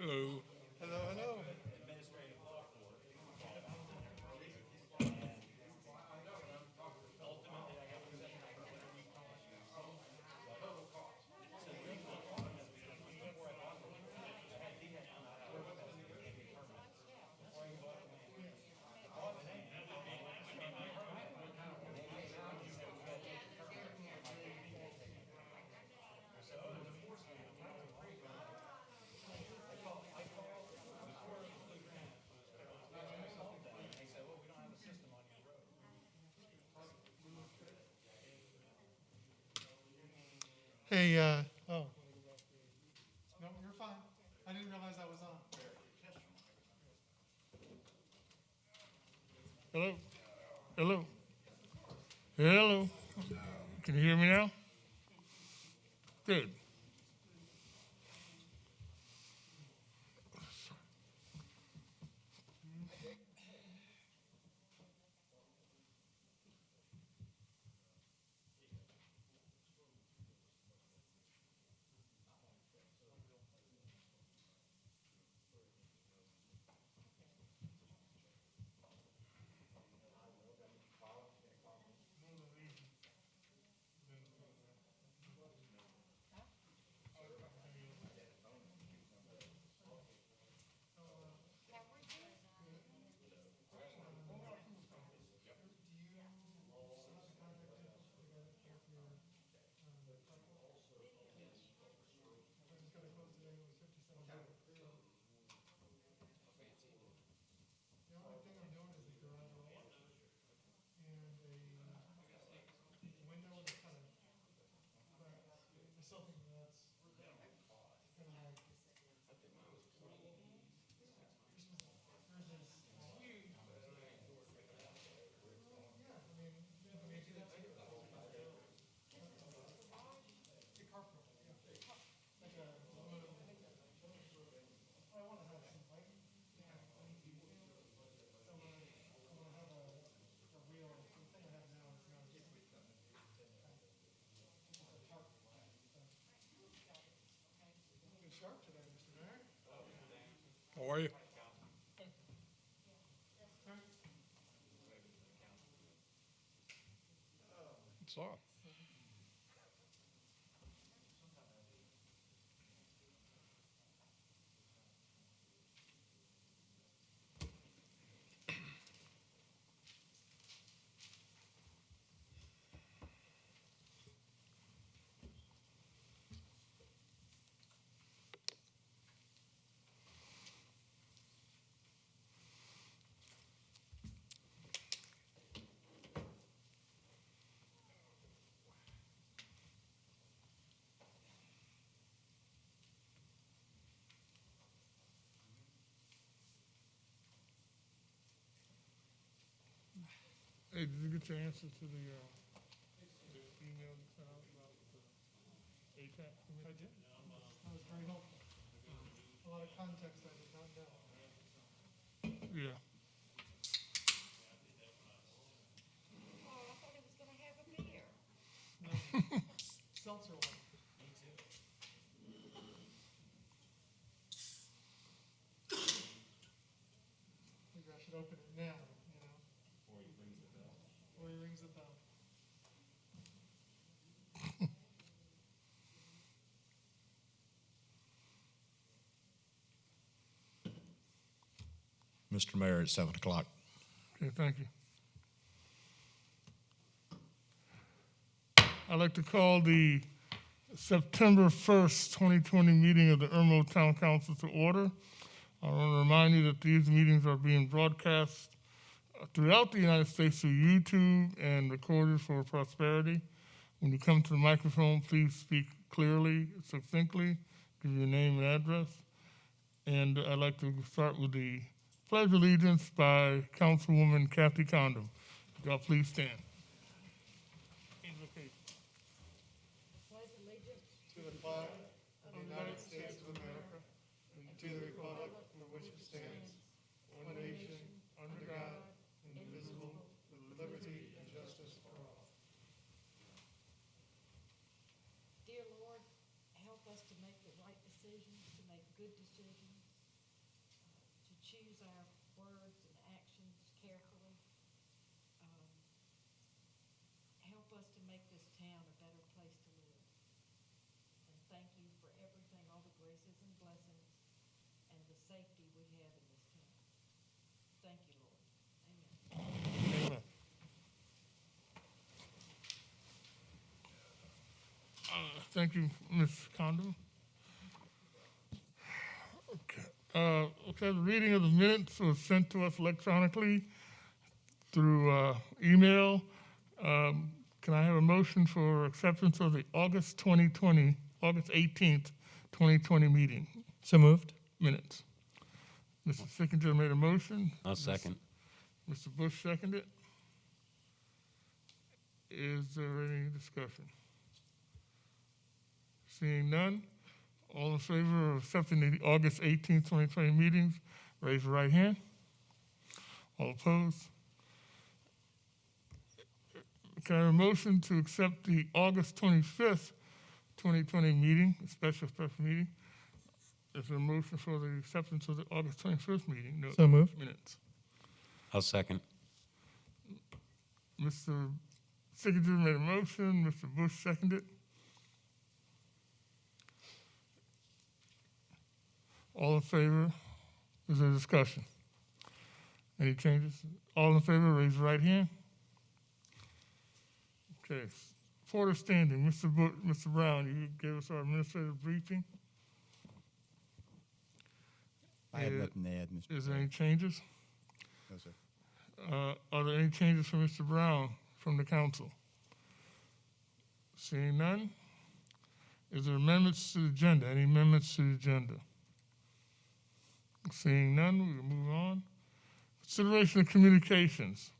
Hello. Hello, hello. Hey, oh, no, you're fine. I didn't realize I was on. Hello. Hello. Hello. Can you hear me now? Good. The only thing I'm doing is a garage door and a window and a cutter. But I still think that's kind of like Christmas. There's this huge. Well, yeah, I mean, maybe that's it. A carport, yeah. Like a blue. I want to have some lighting. So I want to have a real. The thing I have now is not just it's a tarp. So. Looking sharp today, Mr. Mayor. How are you? Huh? What's up? Hey, did you get your answer to the email you sent out about the ATAC I committee? did. That was very helpful. A lot of context I did not know. Yeah. Oh, I thought he was gonna have a beer. No, seltzer one. Maybe I should open it now, you know, before he rings the bell. Mr. Mayor, it's 7 o'clock. Okay, thank you. I'd like to call the September 1st, 2020 meeting of the Irmo Town Council to order. I want to remind you that these meetings are being broadcast throughout the United States through YouTube and recorded for prosperity. When you come to the microphone, please speak clearly, succinctly, give your name and address. And I'd like to start with the Pledge of Allegiance by Councilwoman Kathy Condon. Y'all please stand. Pledge allegiance To the flag of the United States of America and to the republic for which it stands, one nation, under God, indivisible, with liberty and justice for all. Dear Lord, help us to make the right decisions, to make good decisions, choose our words and actions carefully. Help us to make this town a better place to live. And thank you for everything, all the graces and blessings and the safety we have in this town. Thank you, Lord. Amen. Amen. Thank you, Ms. Condon. Okay, the reading of the minutes was sent to us electronically through email. Can I have a motion for acceptance of the August 18th, 2020 meeting So moved. minutes? Mr. Sickinger made a motion. I'll second. Mr. Bush seconded. Is there any discussion? Seeing none, all in favor of accepting the August 18th, 2020 meetings, raise your right hand. All opposed? Can I have a motion to accept the August 25th, 2020 meeting, special meeting? Is there a motion for the acceptance of the August 25th meeting? No, So moved. minutes. I'll second. Mr. Sickinger made a motion, Mr. Bush seconded. All in favor? Is there discussion? Any changes? All in favor, raise your right hand. Okay, Porter standing, Mr. Brown, you gave us our administrative briefing. I have nothing to add, Mr. Is there any changes? No, sir. Are there any changes for Mr. Brown from the council? Seeing none, is there amendments to the agenda? Any amendments to the agenda? Seeing none, we will move on. Consideration of communications.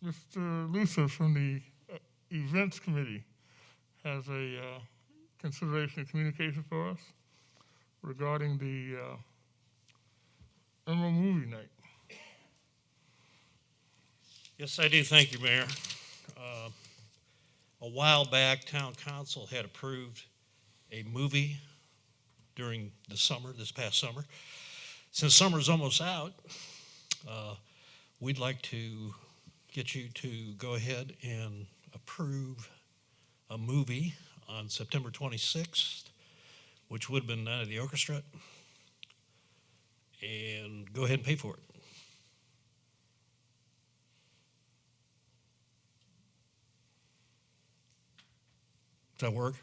Mr. Lucer from the Events Committee has a consideration of communication for us regarding the Irmo movie night. Yes, I do. Thank you, Mayor. A while back, Town Council had approved a movie during the summer, this past summer. Since summer's almost out, we'd like to get you to go ahead and approve a movie on September 26th, which would have been Night of the Orchestra, and go ahead and pay for it. Does that work?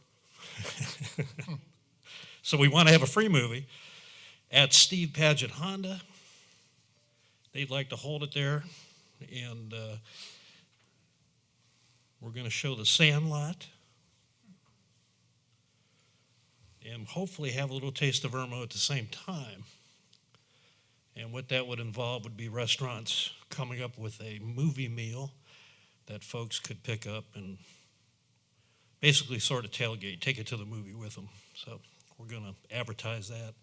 So we want to have a free movie at Steve Paget Honda. They'd like to hold it there, and we're going to show The Sandlot and hopefully have a little taste of Irmo at the same time. And what that would involve would be restaurants coming up with a movie meal that folks could pick up and basically sort of tailgate, take it to the movie with them. So we're going to advertise that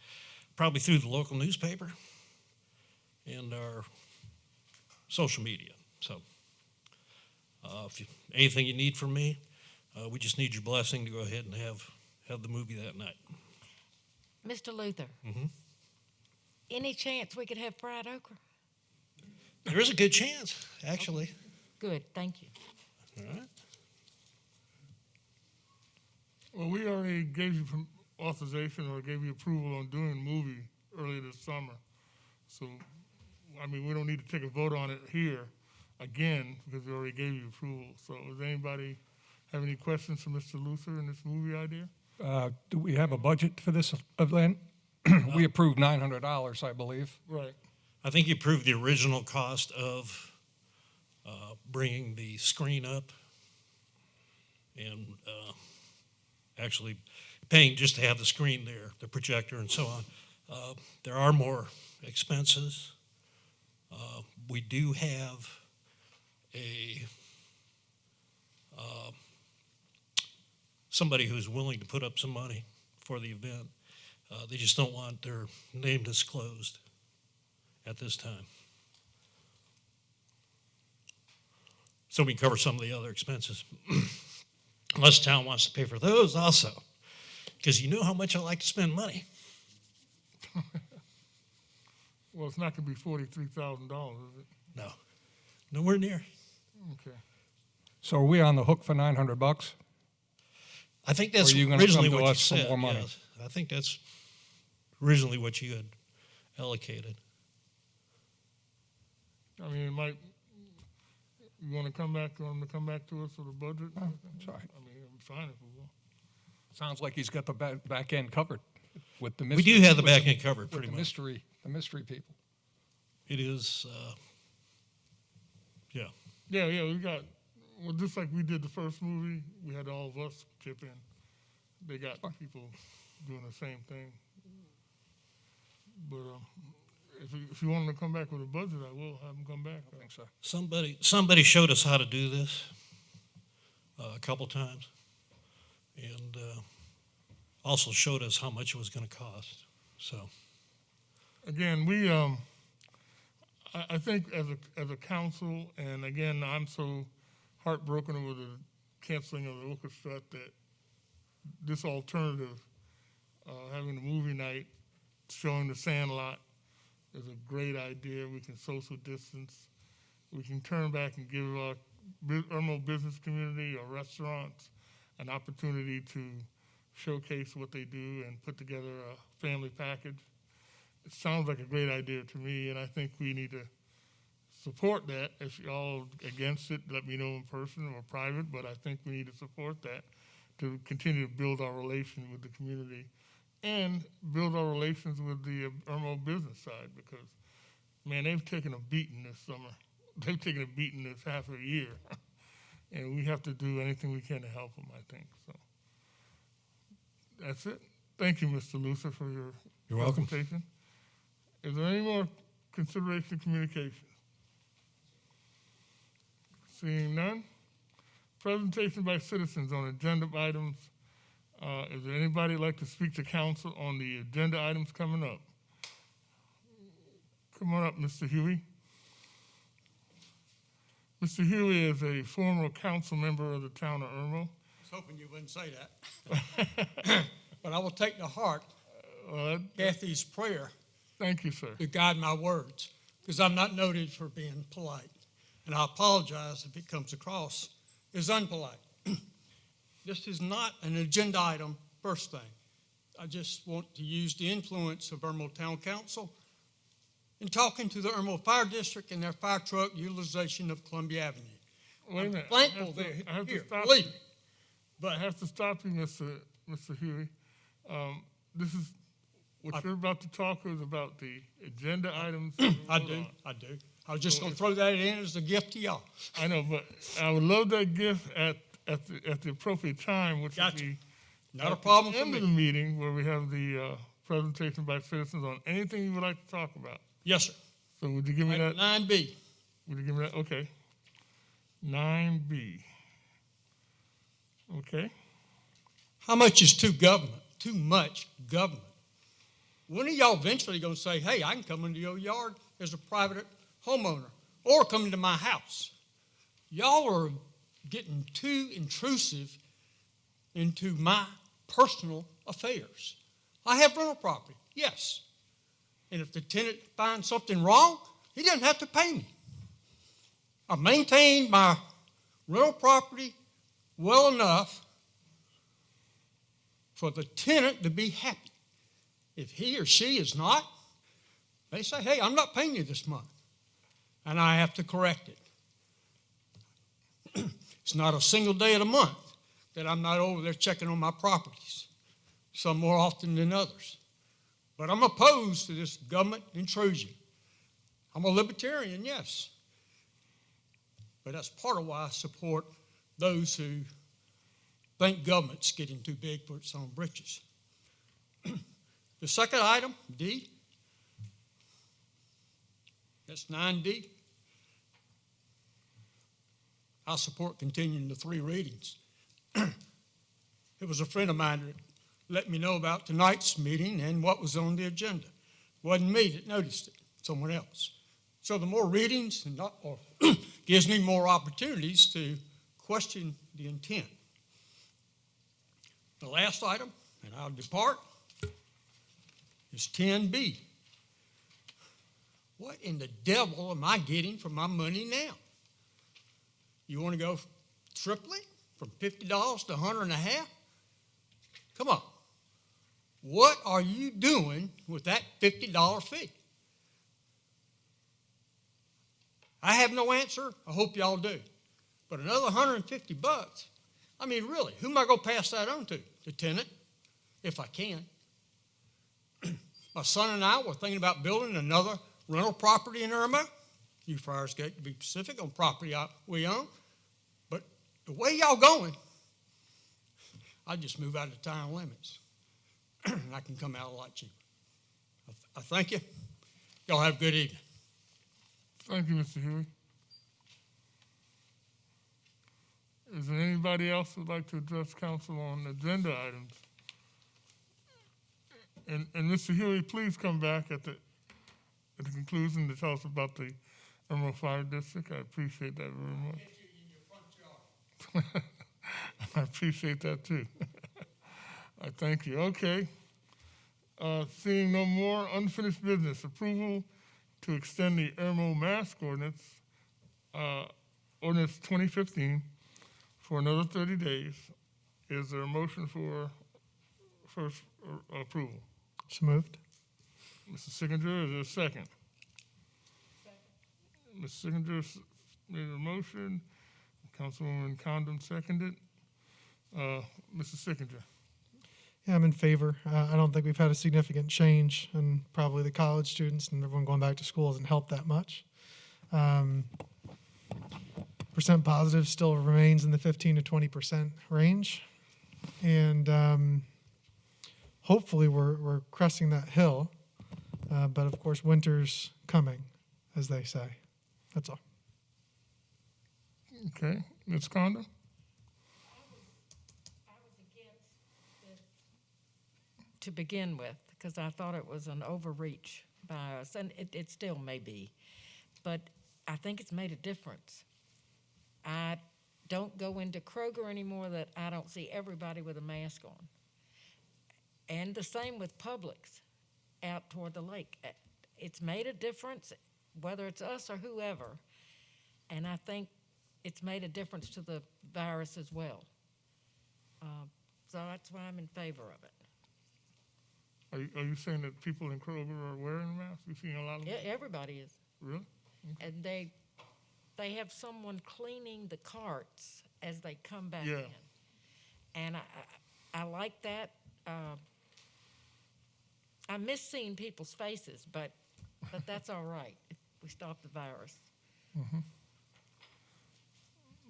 probably through the local newspaper and our social media. So anything you need from me, we just need your blessing to go ahead and have the movie that night. Mr. Luther, Mhm. any chance we could have fried okra? There is a good chance, actually. Good, thank you. All right. Well, we already gave you authorization or gave you approval on doing a movie earlier this summer. So, I mean, we don't need to take a vote on it here again because we already gave you approval. So does anybody have any questions for Mr. Luther in this movie idea? Do we have a budget for this event? We approved $900, I believe. Right. I think you approved the original cost of bringing the screen up and actually paying just to have the screen there, the projector and so on. There are more expenses. We do have somebody who's willing to put up some money for the event. They just don't want their name disclosed at this time. So we can cover some of the other expenses. Unless the town wants to pay for those also. Because you know how much I like to spend money. Well, it's not gonna be $43,000, is it? No, nowhere near. Okay. So are we on the hook for $900? I think that's Or are you gonna originally come to what you us for said. more money? Yes. I think that's originally what you had allocated. I mean, it might, you want them to come back to us with a budget? Oh, it's all right. I mean, I'm fine if we will. Sounds like he's got the back end covered with the We mystery. do have the with back end covered with pretty the much. the mystery people. It is, yeah. Yeah, we got, well, just like we did the first movie, we had all of us chip in. They got people doing the same thing. But if you want them to come back with a budget, I will have them come back. I think so. Somebody showed us how to do this a couple times, and also showed us how much it was going to cost. So Again, I think as a council, and again, I'm so heartbroken over the canceling of the orchestra that this alternative, having a movie night, showing the Sandlot, is a great idea. We can social distance. We can turn back and give our Irmo business community or restaurants an opportunity to showcase what they do and put together a family package. It sounds like a great idea to me, and I think we need to support that. If y'all against it, let me know in person or private, but I think we need to support that to continue to build our relation with the community and build our relations with the Irmo business side, because, man, they've taken a beating this summer. They've taken a beating this half a year, and we have to do anything we can to help them, I think. So that's it. Thank you, Mr. Lucer, for your You're welcome. presentation. Is there any more consideration of communication? Seeing none. Presentation by citizens on agenda items. Is there anybody like to speak to council on the agenda items coming up? Come on up, Mr. Huey. Mr. Huey is a former council member of the town of Irmo. I was hoping you wouldn't say that. But I will take to heart Kathy's prayer Thank you, sir. to guide my words, because I'm not noted for being polite. And I apologize if it comes across as unpolite. This is not an agenda item, first thing. I just want to use the influence of Irmo Town Council in talking to the Irmo Fire District and their fire truck utilization of Columbia Avenue. Wait a I'm minute. thankful I they're have to here, stop believe you. me. But I have to stop you, Mr. Huey. This is, what you're about to talk is about the agenda items. I do. I was just going to throw that in as a gift to y'all. I know, but I would love that gift at the appropriate time, which would Gotcha. be Not a at problem the for end of the me. meeting where we have the presentation by citizens on anything you would like to talk about. Yes, sir. So would you give me that? Item 9B. Would you give me that? Okay. 9B. Okay. How much is too much government? When are y'all eventually going to say, hey, I can come into your yard as a private homeowner or come into my house? Y'all are getting too intrusive into my personal affairs. I have rental property, yes. And if the tenant finds something wrong, he doesn't have to pay me. I maintain my rental property well enough for the tenant to be happy. If he or she is not, they say, hey, I'm not paying you this month. And I have to correct it. It's not a single day of the month that I'm not over there checking on my properties, some more often than others. But I'm opposed to this government intrusion. I'm a libertarian, yes. But that's part of why I support those who think government's getting too big for its own britches. The second item, D, that's 9D. I support continuing the 3 readings. It was a friend of mine that let me know about tonight's meeting and what was on the agenda. It wasn't me that noticed it, someone else. So the more readings and gives me more opportunities to question the intent. The last item, and I'll depart, is 10B. What in the devil am I getting for my money now? You want to go tripling from $50 to $150? Come on. What are you doing with that $50 fee? I have no answer. I hope y'all do. But another $150, I mean, really, who am I going to pass that on to? The tenant, if I can. My son and I were thinking about building another rental property in Irmo. You Friars Gate, to be specific, on property we own. But the way y'all going, I'd just move out of the town limits. And I can come out a lot cheaper. I thank you. Y'all have a good evening. Thank you, Mr. Huey. Is there anybody else who'd like to address council on agenda items? And Mr. Huey, please come back at the conclusion to tell us about the Emerald Fire District. I appreciate that very much. I appreciate that too. I thank you. Okay. Seeing no more unfinished business, approval to extend the Irmo mask ordinance, ordinance 2015, for another 30 days. Is there a motion for first approval? So moved. Mr. Sickinger, is there a second? Second. Ms. Sickinger made a motion. Councilwoman Condon seconded. Mr. Sickinger. Yeah, I'm in favor. I don't think we've had a significant change, and probably the college students and everyone going back to school hasn't helped that much. Percent positive still remains in the 15 to 20% range, and hopefully we're cresting that hill. But of course, winter's coming, as they say. That's all. Okay. Ms. Condon? I was against this to begin with, because I thought it was an overreach by us, and it still may be. But I think it's made a difference. I don't go into Kroger anymore that I don't see everybody with a mask on. And the same with Publix out toward the lake. It's made a difference, whether it's us or whoever. And I think it's made a difference to the virus as well. So that's why I'm in favor of it. Are you saying that people in Kroger are wearing masks? You've seen a lot of them? Yeah, everybody is. Really? And they have someone cleaning the carts as they come back Yeah. in. And I like that. I miss seeing people's faces, but that's all right if we stop the virus.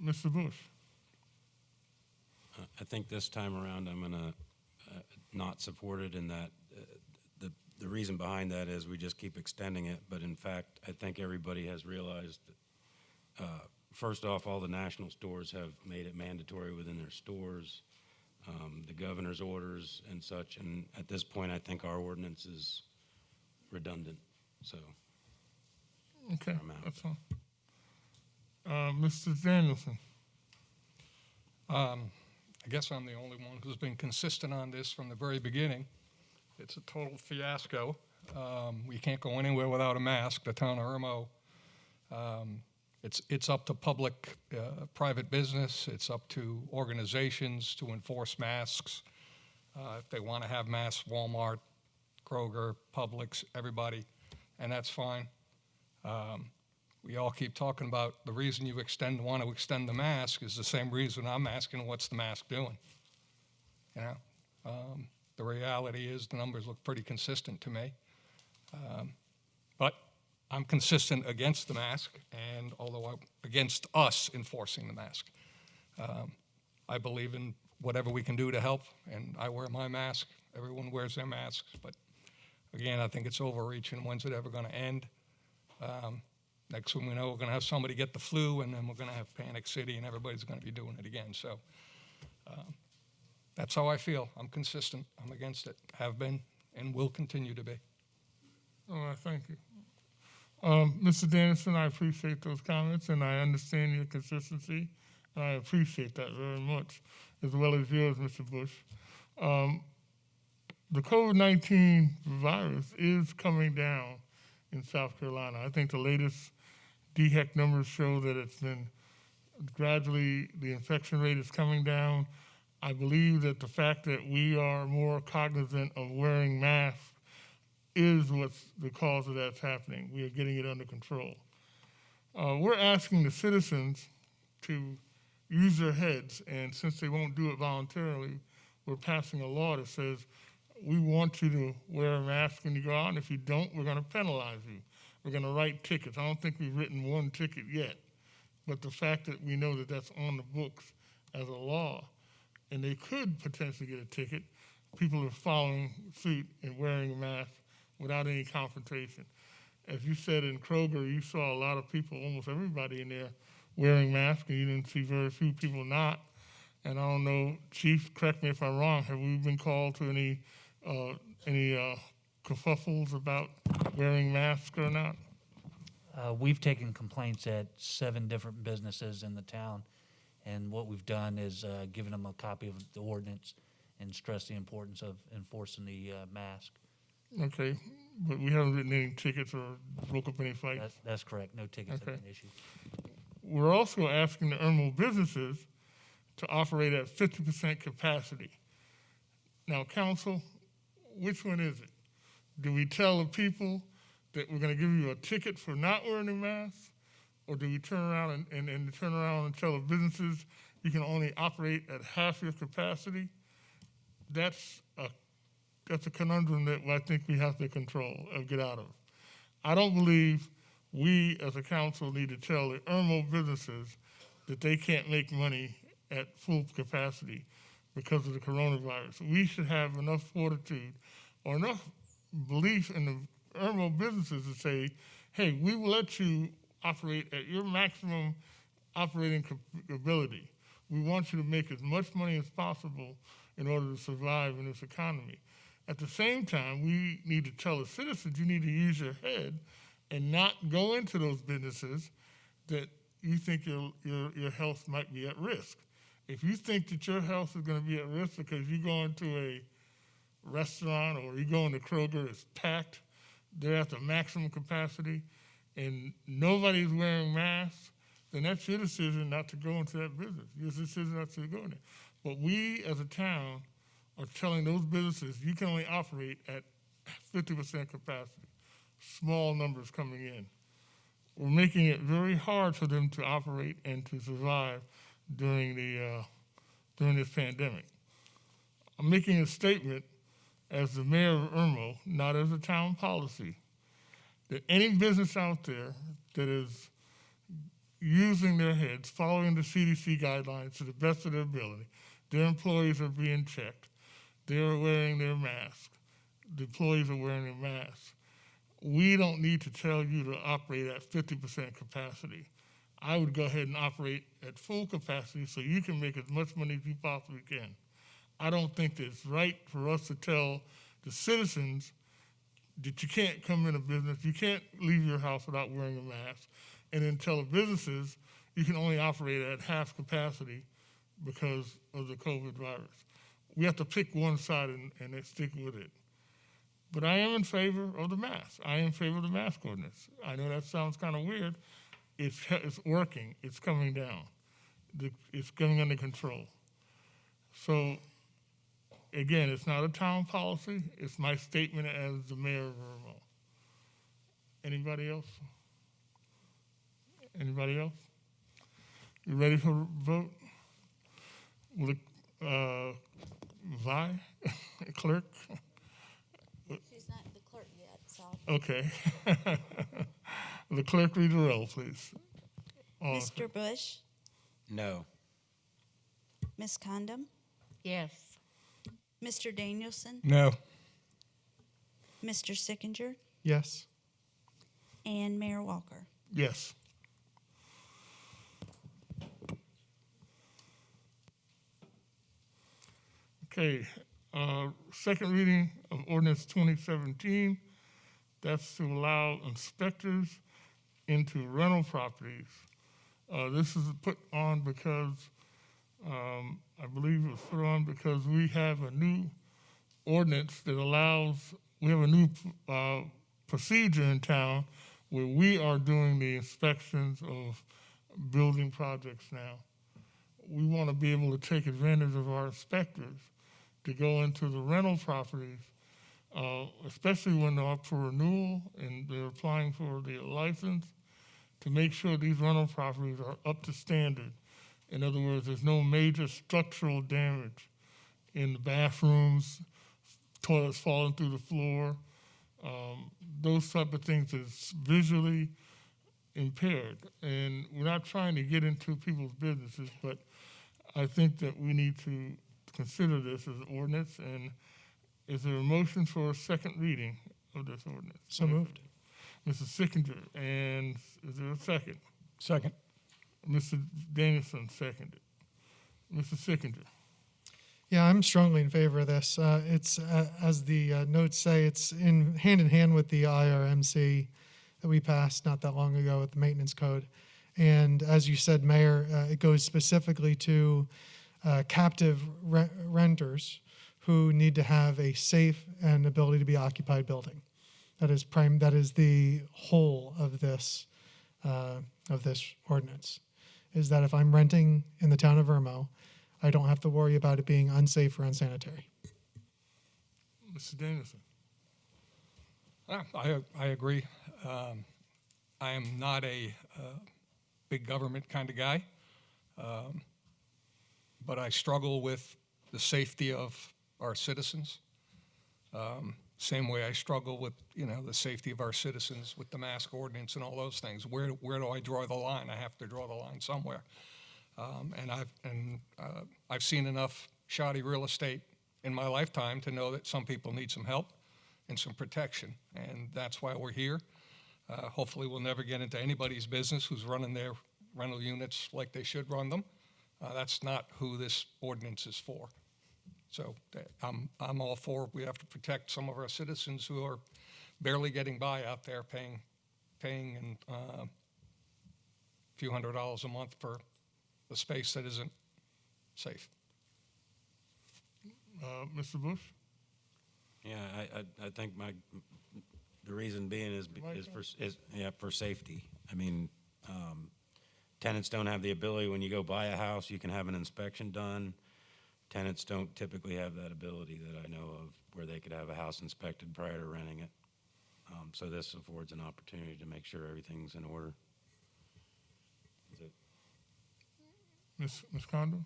Mr. Bush? I think this time around I'm going to not support it, in that the reason behind that is we just keep extending it. But in fact, I think everybody has realized that, first off, all the national stores have made it mandatory within their stores, the governor's orders and such. And at this point, I think our ordinance is redundant. So Okay, I'm out. that's fine. Mr. Danielson? I guess I'm the only one who's been consistent on this from the very beginning. It's a total fiasco. We can't go anywhere without a mask. The town of Irmo, it's up to public, private business. It's up to organizations to enforce masks. If they want to have masks, Walmart, Kroger, Publix, everybody, and that's fine. We all keep talking about the reason you want to extend the mask is the same reason I'm asking, what's the mask doing? You know, the reality is the numbers look pretty consistent to me. But I'm consistent against the mask, and against us enforcing the mask. I believe in whatever we can do to help, and I wear my mask. Everyone wears their masks, but again, I think it's overreaching. When's it ever going to end? Next thing we know, we're going to have somebody get the flu, and then we're going to have Panic City, and everybody's going to be doing it again. So that's how I feel. I'm consistent. I'm against it. Have been and will continue to be. All right, thank you. Mr. Danielson, I appreciate those comments, and I understand your consistency, and I appreciate that very much, as well as yours, Mr. Bush. the COVID-19 virus is coming down in South Carolina. I think the latest DHEC numbers show that it's been gradually, the infection rate is coming down. I believe that the fact that we are more cognizant of wearing masks is what's the cause of that's happening. We are getting it under control. We're asking the citizens to use their heads, and since they won't do it voluntarily, we're passing a law that says we want you to wear a mask when you go out, and if you don't, we're going to penalize you. We're going to write tickets. I don't think we've written one ticket yet, but the fact that we know that that's on the books as a law, and they could potentially get a ticket, people are following suit and wearing a mask without any confrontation. As you said in Kroger, you saw a lot of people, almost everybody in there, wearing masks, and you didn't see very few people not. And I don't know, Chief, correct me if I'm wrong, have we been called to any kerfuffles about wearing masks or not? We've taken complaints at 7 different businesses in the town, and what we've done is given them a copy of the ordinance and stressed the importance of enforcing the mask. Okay, but we haven't written any tickets or broke up any fights? That's correct. No tickets have Okay. been issued. We're also asking the Irmo businesses to operate at 50% capacity. Now, council, which one is it? Do we tell the people that we're going to give you a ticket for not wearing a mask? Or do we turn around and tell the businesses you can only operate at half your capacity? That's a conundrum that I think we have to get out of. I don't believe we as a council need to tell the Irmo businesses that they can't make money at full capacity because of the coronavirus. We should have enough fortitude or enough belief in the Irmo businesses to say, hey, we will let you operate at your maximum operating ability. We want you to make as much money as possible in order to survive in this economy. At the same time, we need to tell the citizens you need to use your head and not go into those businesses that you think your health might be at risk. If you think that your health is going to be at risk because you go into a restaurant or you go into Kroger, it's packed, they're at the maximum capacity, and nobody's wearing masks, then that's your decision not to go into that business. Your decision not to go in there. But we as a town are telling those businesses you can only operate at 50% capacity, small numbers coming in. We're making it very hard for them to operate and to survive during this pandemic. I'm making a statement as the mayor of Irmo, not as a town policy, that any business out there that is using their heads, following the CDC guidelines to the best of their ability, their employees are being checked, they're wearing their mask, the employees are wearing their masks. We don't need to tell you to operate at 50% capacity. I would go ahead and operate at full capacity so you can make as much money as you possibly can. I don't think that it's right for us to tell the citizens that you can't come in a business, you can't leave your house without wearing a mask, and then tell the businesses you can only operate at half capacity because of the COVID virus. We have to pick one side and then stick with it. But I am in favor of the mask. I am in favor of the mask ordinance. I know that sounds kind of weird. It's working. It's coming down. It's getting under control. So, again, it's not a town policy. It's my statement as the mayor of Irmo. Anybody else? Anybody else? You ready for a vote? Will it, Vi, clerk? She's not the clerk yet, so. Okay. The clerk read the roll, please. Mr. Bush, No. Ms. Condom, Yes. Mr. Danielson, No. Mr. Sickinger, Yes. and Mayor Walker. Yes. Okay, second reading of ordinance 2017. That's to allow inspectors into rental properties. This is put on because, I believe it was put on because we have a new ordinance that allows, we have a new procedure in town where we are doing the inspections of building projects now. We want to be able to take advantage of our inspectors to go into the rental properties, especially when they're up for renewal and they're applying for the license, to make sure these rental properties are up to standard. In other words, there's no major structural damage in the bathrooms, toilets falling through the floor, those type of things is visually impaired. And we're not trying to get into people's businesses, but I think that we need to consider this as an ordinance. And is there a motion for a second reading of this ordinance? So moved. Mrs. Sickinger, and is there a second? Second. Mr. Danielson seconded. Mrs. Sickinger. Yeah, I'm strongly in favor of this. It's, as the notes say, it's in hand with the IRMC that we passed not that long ago with the maintenance code. And as you said, Mayor, it goes specifically to captive renters who need to have a safe and ability to be occupied building. That is the whole of this ordinance, is that if I'm renting in the town of Irmo, I don't have to worry about it being unsafe or unsanitary. Mr. Danielson. I agree. I am not a big government kind of guy, but I struggle with the safety of our citizens. Same way I struggle with, the safety of our citizens with the mask ordinance and all those things. Where do I draw the line? I have to draw the line somewhere. And I've seen enough shoddy real estate in my lifetime to know that some people need some help and some protection, and that's why we're here. Hopefully, we'll never get into anybody's business who's running their rental units like they should run them. That's not who this ordinance is for. So I'm all for, we have to protect some of our citizens who are barely getting by out there paying a few $100s a month for a space that isn't safe. Mr. Bush? Yeah, I think the reason being is for safety. I mean, tenants don't have the ability, when you go buy a house, you can have an inspection done. Tenants don't typically have that ability that I know of, where they could have a house inspected prior to renting it. So this affords an opportunity to make sure everything's in order. Ms. Condon?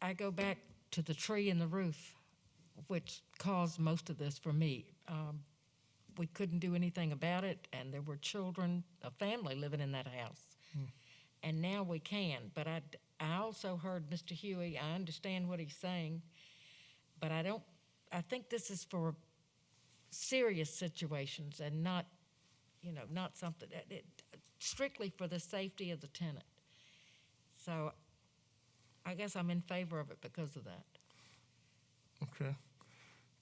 I go back to the tree in the roof, which caused most of this for me. We couldn't do anything about it, and there were children, a family living in that house. And now we can. But I also heard Mr. Huey. I understand what he's saying, but I think this is for serious situations and not something, strictly for the safety of the tenant. So I guess I'm in favor of it because of that. Okay.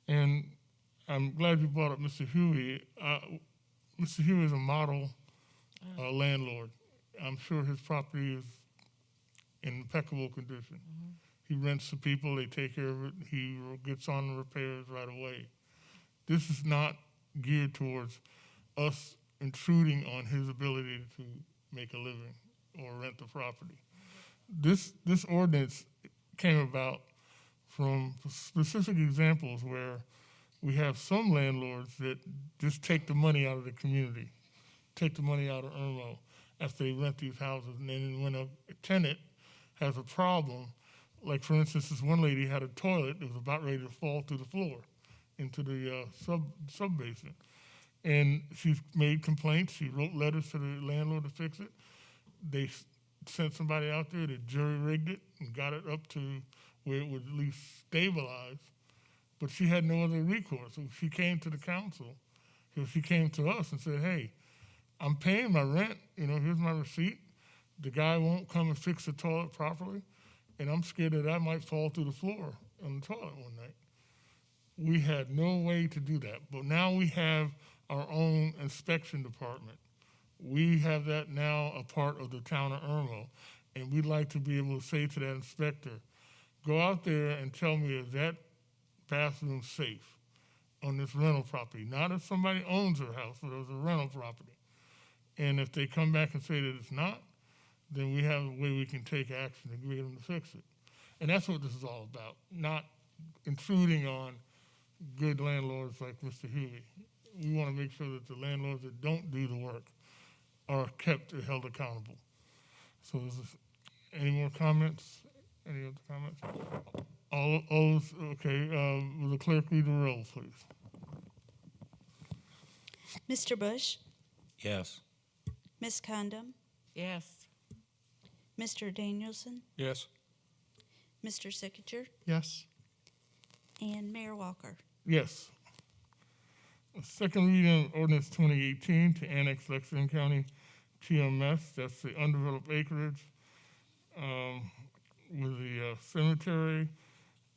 And I'm glad you brought up Mr. Huey. Mr. Huey is a model landlord. I'm sure his property is in impeccable condition. Mm-hmm. He rents to people, they take care of it, he gets on the repairs right away. This is not geared towards us intruding on his ability to make a living or rent the property. This ordinance came about from specific examples where we have some landlords that just take the money out of the community, take the money out of Irmo after they rent these houses. And then when a tenant has a problem, like for instance, this one lady had a toilet that was about ready to fall through the floor into the sub basement. And she made complaints. She wrote letters to the landlord to fix it. They sent somebody out there that jury-rigged it and got it up to where it would at least stabilize. But she had no other recourse. So she came to the council. So she came to us and said, hey, I'm paying my rent. Here's my receipt. The guy won't come and fix the toilet properly, and I'm scared that I might fall through the floor on the toilet one night. We had no way to do that. But now we have our own inspection department. We have that now a part of the town of Irmo, and we'd like to be able to say to that inspector, go out there and tell me, is that bathroom safe on this rental property. Not if somebody owns their house, but it's a rental property. And if they come back and say that it's not, then we have a way we can take action to get them to fix it. And that's what this is all about, not intruding on good landlords like Mr. Huey. We want to make sure that the landlords that don't do the work are kept and held accountable. So is this, any more comments? Any other comments? All those, okay, will the clerk read the roll, please? Mr. Bush, Yes. Ms. Condom, Yes. Mr. Danielson, Yes. Mr. Sickinger, Yes. and Mayor Walker. Yes. Second reading of ordinance 2018 to annex Lexington County TMS, that's the undeveloped acreage with the cemetery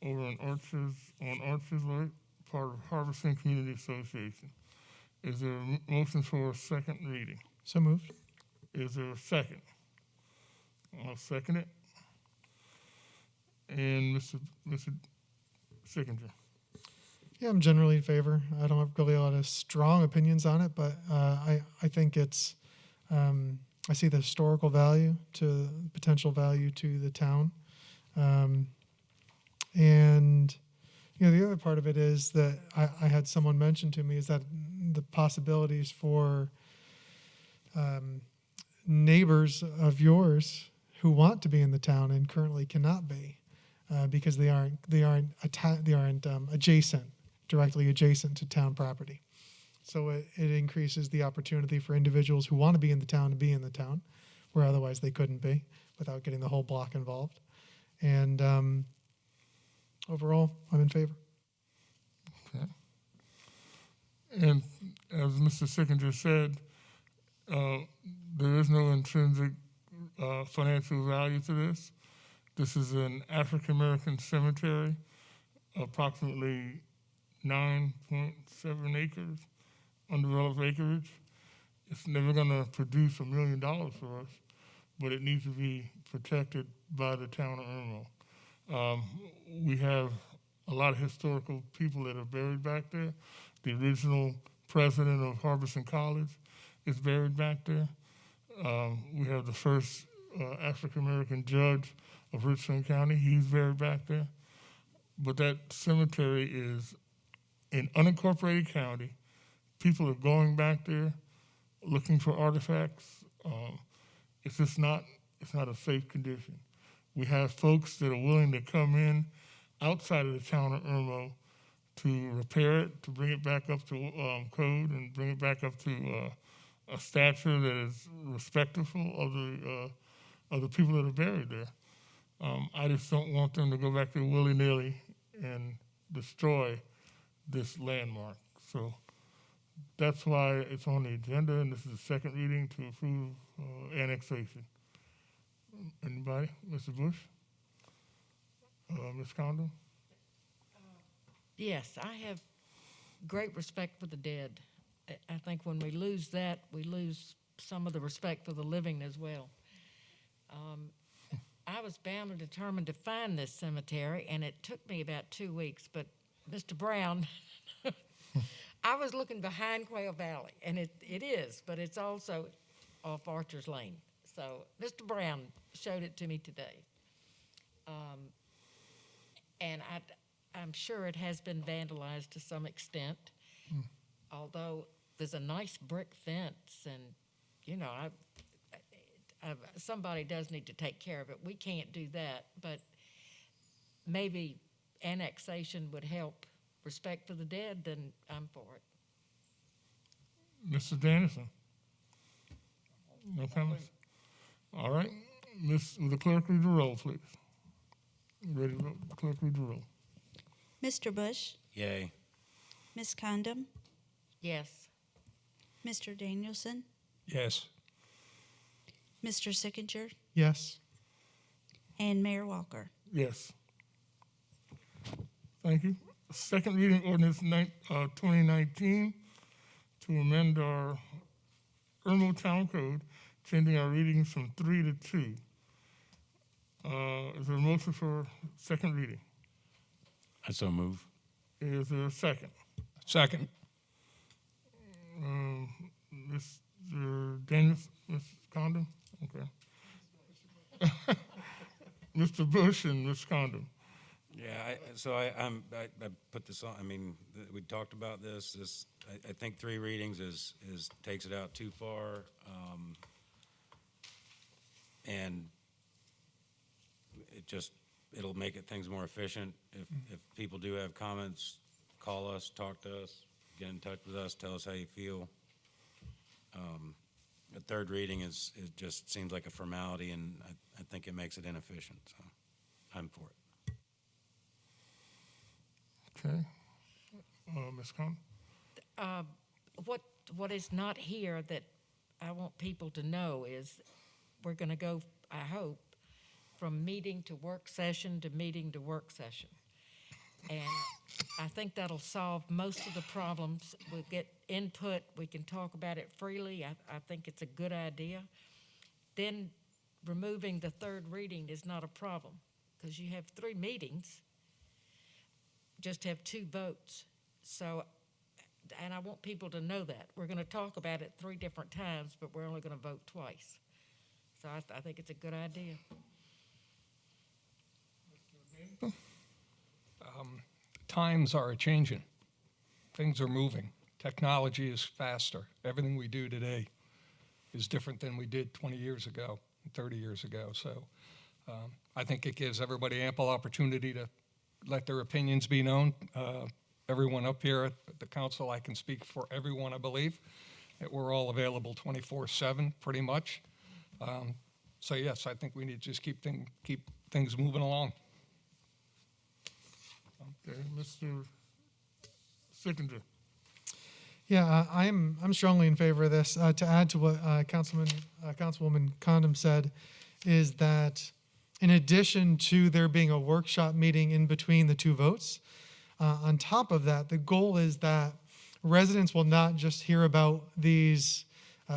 over on Orchards Lake, part of Harvesting Community Association. Is there a motion for a second reading? So moved. Is there a second? I'll second it. And Mr. Sickinger. Yeah, I'm generally in favor. I don't have really a lot of strong opinions on it, but I think it's, I see the historical value to potential value to the town. And, you know, the other part of it is that I had someone mention to me is that the possibilities for neighbors of yours who want to be in the town and currently cannot be because they aren't directly adjacent to town property. So it increases the opportunity for individuals who want to be in the town to be in the town, where otherwise they couldn't be without getting the whole block involved. And overall, I'm in favor. Okay. And as Mr. Sickinger said, there is no intrinsic financial value to this. This is an African-American cemetery, approximately 9.7 acres, undeveloped acreage. It's never going to produce $1 million for us, but it needs to be protected by the town of Irmo. We have a lot of historical people that are buried back there. The original president of Harbison College is buried back there. We have the first African-American judge of Richland County. He's buried back there. But that cemetery is in unincorporated county. People are going back there looking for artifacts. It's just not a safe condition. We have folks that are willing to come in outside of the town of Irmo to repair it, to bring it back up to code and bring it back up to a stature that is respectful of the people that are buried there. I just don't want them to go back there willy-nilly and destroy this landmark. So that's why it's on the agenda, and this is the second reading to approve annexation. Anybody? Mr. Bush? Ms. Condon? Yes, I have great respect for the dead. I think when we lose that, we lose some of the respect for the living as well. I was bound and determined to find this cemetery, and it took me about 2 weeks, but Mr. Brown, I was looking behind Quail Valley, and it is, but it's also off Archer's Lane. So Mr. Brown showed it to me today. And I'm sure it has been vandalized to some extent, although there's a nice brick fence, and, you know, somebody does need to take care of it. We can't do that, but maybe annexation would help respect for the dead, then I'm for it. Mr. Dennison? No comments? All right. Will the clerk read the roll, please? Ready to vote? Clerk read the roll. Mr. Bush, Yay. Ms. Condom, Yes. Mr. Danielson, Yes. Mr. Sickinger, Yes. and Mayor Walker. Yes. Thank you. Second reading ordinance 2019 to amend our Irmo Town Code, changing our readings from 3 to 2. Is there a motion for second reading? I so move. Is there a second? Second. Mr. Daniels, Ms. Condon? Okay. Mr. Bush and Ms. Condon. Yeah, I put this on, I mean, we talked about this, I think 3 readings takes it out too far. And it'll make things more efficient. If people do have comments, call us, talk to us, get in touch with us, tell us how you feel. A 3rd reading it just seems like a formality, and I think it makes it inefficient, so I'm for it. Okay. Ms. Condon? What is not here that I want people to know is we're gonna go, I hope, from meeting to work session to meeting to work session. And I think that'll solve most of the problems. We'll get input, we can talk about it freely. I think it's a good idea. Then removing the 3rd reading is not a problem, because you have 3 meetings, just have 2 votes. So, and I want people to know that. We're gonna talk about it 3 different times, but we're only gonna vote twice. So I think it's a good idea. Times are a-changing. Things are moving. Technology is faster. Everything we do today is different than we did 20 years ago, 30 years ago. So I think it gives everybody ample opportunity to let their opinions be known. Everyone up here at the council, I can speak for everyone, I believe, that we're all available 24/7, pretty much. So yes, I think we need to just keep things moving along. Okay, Mr. Sickinger. Yeah, I'm strongly in favor of this. To add to what Councilwoman Condom said, is that in addition to there being a workshop meeting in between the 2 votes, on top of that, the goal is that residents will not just hear about these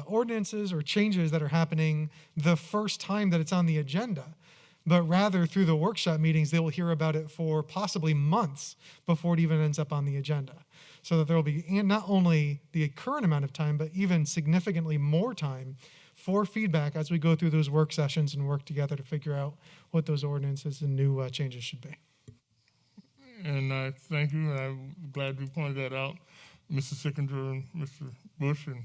ordinances or changes that are happening the first time that it's on the agenda, but rather through the workshop meetings, they will hear about it for possibly months before it even ends up on the agenda. So that there will be not only the current amount of time, but even significantly more time for feedback as we go through those work sessions and work together to figure out what those ordinances and new changes should be. And I thank you, and I'm glad you pointed that out, Mr. Sickinger and Mr. Bush and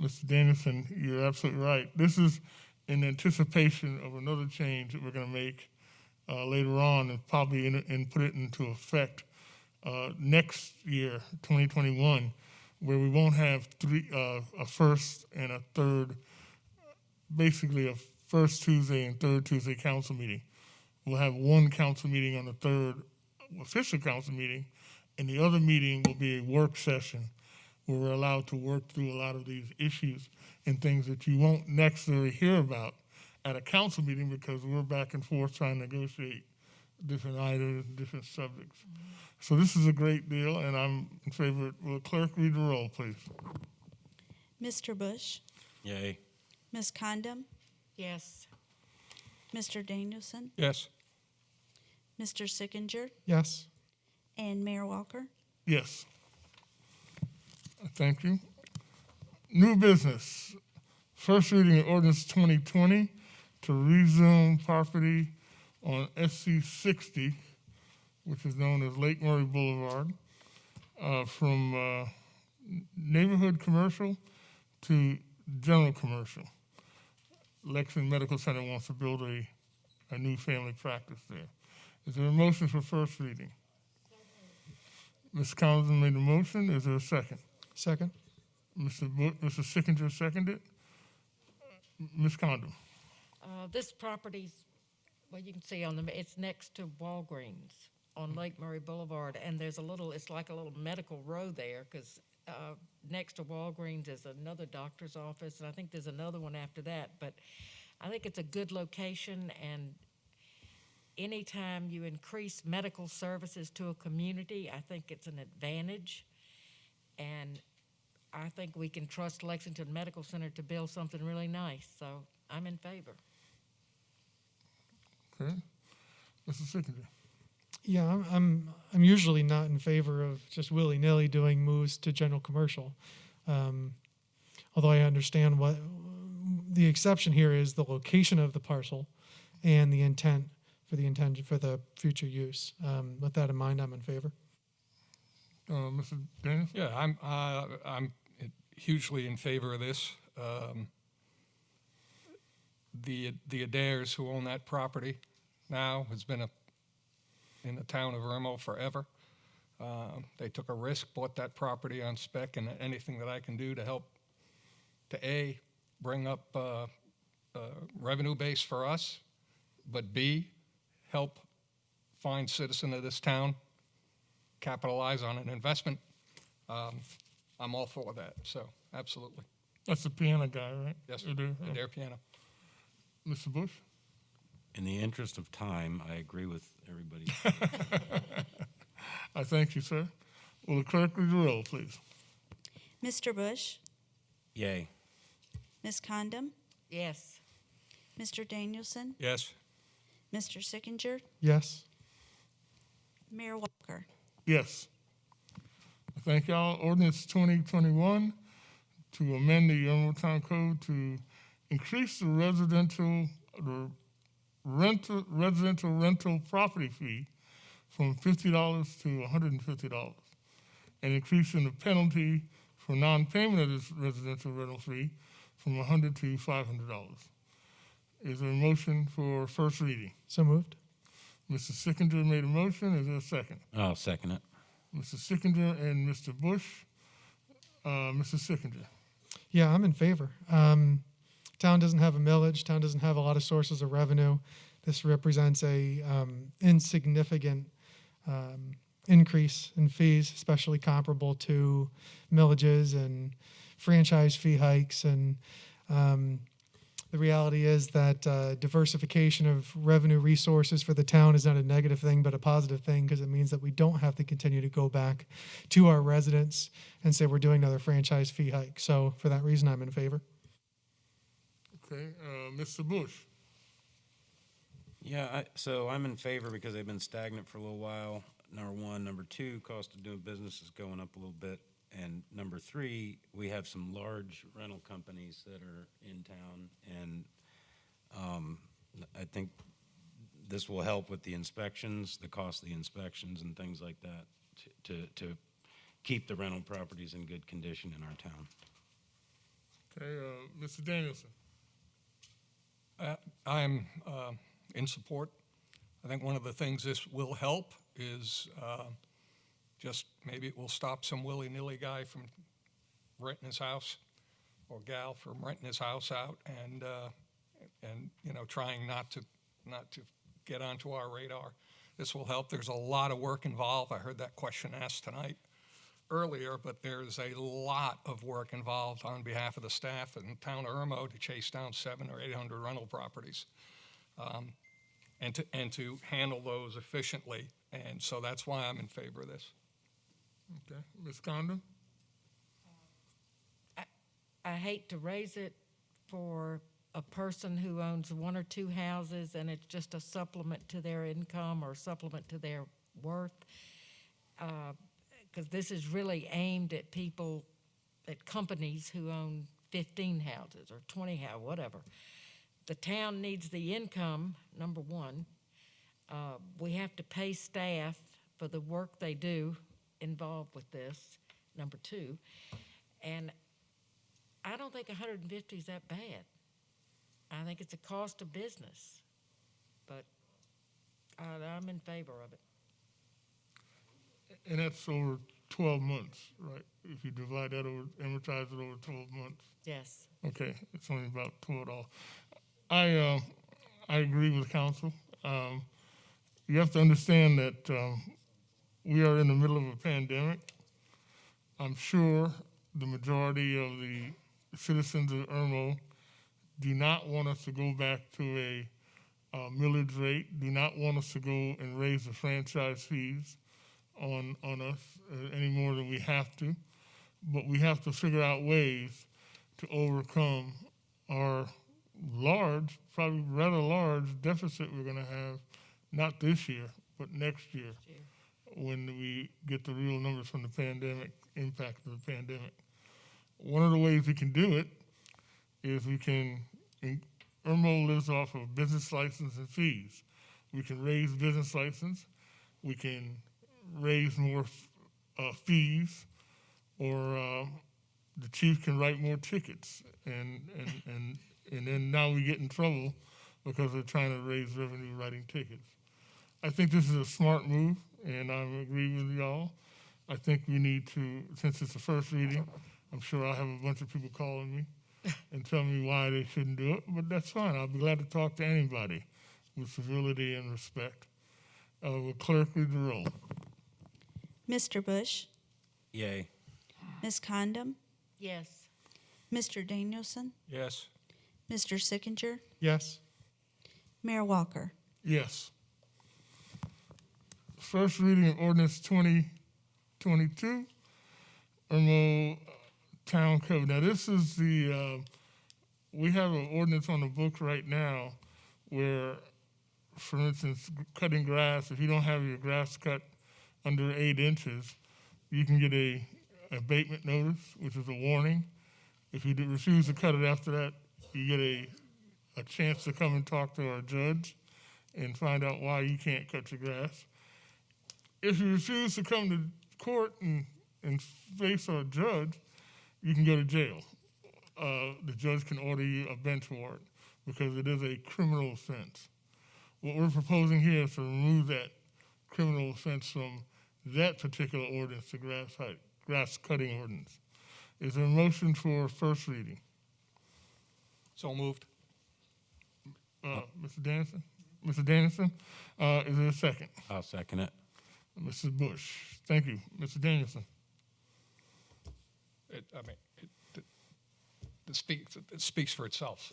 Mr. Danielson. You're absolutely right. This is in anticipation of another change that we're going to make later on, and probably and put it into effect next year, 2021, where we won't have a first and a third, basically a first Tuesday and third Tuesday council meeting. We'll have 1 council meeting on the 3rd official council meeting, and the other meeting will be a work session where we're allowed to work through a lot of these issues and things that you won't necessarily hear about at a council meeting, because we're back and forth trying to negotiate different items, different subjects. So this is a great deal, and I'm in favor. Will the clerk read the roll, please? Mr. Bush, Yay. Ms. Condom, Yes. Mr. Danielson, Yes. Mr. Sickinger, Yes. and Mayor Walker. Yes. Thank you. New business. First reading of ordinance 2020 to rezone property on SC 60, which is known as Lake Murray Boulevard, from neighborhood commercial to general commercial. Lexington Medical Center wants to build a new family practice there. Is there a motion for first reading? Ms. Collins made the motion. Is there a second? Second. Mr. Sickinger seconded. Ms. Condon. This property's, well, you can see it's next to Walgreens on Lake Murray Boulevard, and there's it's like a little medical row there, because next to Walgreens is another doctor's office, and I think there's another one after that. But I think it's a good location, and anytime you increase medical services to a community, I think it's an advantage. And I think we can trust Lexington Medical Center to build something really nice, so I'm in favor. Okay. Mr. Sickinger. Yeah, I'm usually not in favor of just willy-nilly doing moves to general commercial. Although I understand what the exception here is the location of the parcel and the intent for the future use. With that in mind, I'm in favor. Mr. Daniels? Yeah, I'm hugely in favor of this. The Adaires who own that property now has been in the town of Irmo forever. They took a risk, bought that property on spec, and anything that I can do to help to bring up revenue base for us, but B, help find citizen of this town capitalize on an investment. I'm all for that. So absolutely. That's the piano guy, right? Yes, Adair? Adair Piano. Mr. Bush? In the interest of time, I agree with everybody. I thank you, sir. Will the clerk read the roll, please? Mr. Bush, Yay. Ms. Condon, Yes. Mr. Danielson, Yes. Mr. Sickinger, Yes. Mayor Walker. Yes. Thank y'all. Ordinance 2021 to amend the Irmo Town Code to increase the residential rental property fee from $50 to $150, and increasing the penalty for non-payment of this residential rental fee from $100 to $500. Is there a motion for first reading? So moved. Mr. Sickinger made a motion. Is there a second? I'll second it. Mr. Sickinger and Mr. Bush. Mr. Sickinger. Yeah, I'm in favor. Town doesn't have a millage. Town doesn't have a lot of sources of revenue. This represents a insignificant increase in fees, especially comparable to millages and franchise fee hikes. And the reality is that diversification of revenue resources for the town is not a negative thing, but a positive thing, because it means that we don't have to continue to go back to our residents and say we're doing another franchise fee hike. So for that reason, I'm in favor. Okay, Mr. Bush. Yeah, so I'm in favor because they've been stagnant for a little while, number one. Number two, cost of doing business is going up a little bit. And number three, we have some large rental companies that are in town, and I think this will help with the inspections, the cost of the inspections and things like that, to keep the rental properties in good condition in our town. Okay, Mr. Danielson. I'm in support. I think one of the things this will help is just maybe it will stop some willy-nilly guy from renting his house or gal from renting his house out and trying not to get onto our radar. This will help. There's a lot of work involved. I heard that question asked tonight earlier, but there's a lot of work involved on behalf of the staff in the town of Irmo to chase down 700 or 800 rental properties, and to handle those efficiently. And so that's why I'm in favor of this. Okay, Ms. Condon. I hate to raise it for a person who owns one or two houses and it's just a supplement to their income or supplement to their worth. Because this is really aimed at people, at companies who own 15 houses or 20 houses, whatever. The town needs the income, number one. We have to pay staff for the work they do involved with this, number two. And I don't think 150 is that bad. I think it's a cost of business, but I'm in favor of it. And that's over 12 months, right? If you divide that over, amortize it over 12 months. Yes. Okay, it's only about $12. I agree with council. You have to understand that we are in the middle of a pandemic. I'm sure the majority of the citizens of Irmo do not want us to go back to a millage rate, do not want us to go and raise the franchise fees on us any more than we have to. But we have to figure out ways to overcome our large, probably rather large deficit we're going to have, not this year, but next year, when we get the real numbers from the pandemic, impact of the pandemic. One of the ways we can do it is Irmo lives off of business license and fees. We can raise business license, we can raise more fees, or the chief can write more tickets, and then now we get in trouble because they're trying to raise revenue writing tickets. I think this is a smart move, and I agree with y'all. I think we need to, since it's the first reading, I'm sure I'll have a bunch of people calling me and telling me why they shouldn't do it, but that's fine. I'll be glad to talk to anybody with civility and respect. Will clerk read the roll? Mr. Bush, Yay. Ms. Condom, Yes. Mr. Danielson, Yes. Mr. Sickinger, Yes. Mayor Walker. Yes. First reading of ordinance 2022, Irmo Town Code. Now, this is we have an ordinance on the book right now where, for instance, cutting grass, if you don't have your grass cut under 8 inches, you can get a abatement notice, which is a warning. If you refuse to cut it after that, you get a chance to come and talk to our judge and find out why you can't cut your grass. If you refuse to come to court and face our judge, you can go to jail. The judge can order you a bench warrant because it is a criminal offense. What we're proposing here is to remove that criminal offense from that particular ordinance, the grass cutting ordinance. Is there a motion for first reading? So moved. Mr. Danielson? Mr. Danielson, is there a second? I'll second it. Mrs. Bush, thank you. Mr. Danielson? It speaks for itself.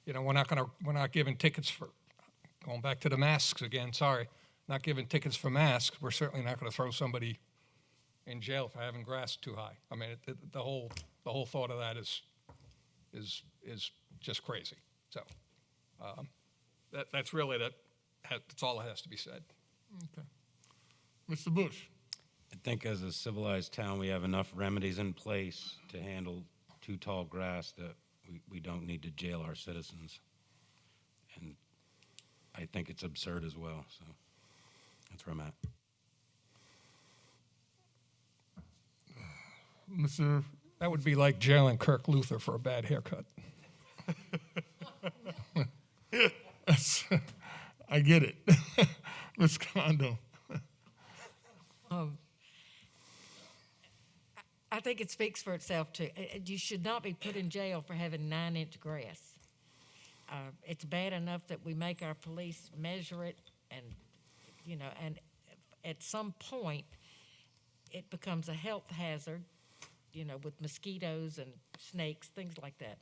We're not giving tickets for, going back to the masks again, sorry, not giving tickets for masks. We're certainly not going to throw somebody in jail for having grass too high. I mean, the whole thought of that is just crazy. So that's really that's all that has to be said. Okay. Mr. Bush? I think as a civilized town, we have enough remedies in place to handle too tall grass that we don't need to jail our citizens. And I think it's absurd as well, so that's where I'm at. Mr. That would be like jailing Kirk Luther for a bad haircut. I get it. Ms. Kondo? I think it speaks for itself, too. You should not be put in jail for having 9-inch grass. It's bad enough that we make our police measure it, and at some point, it becomes a health hazard, with mosquitoes and snakes, things like that.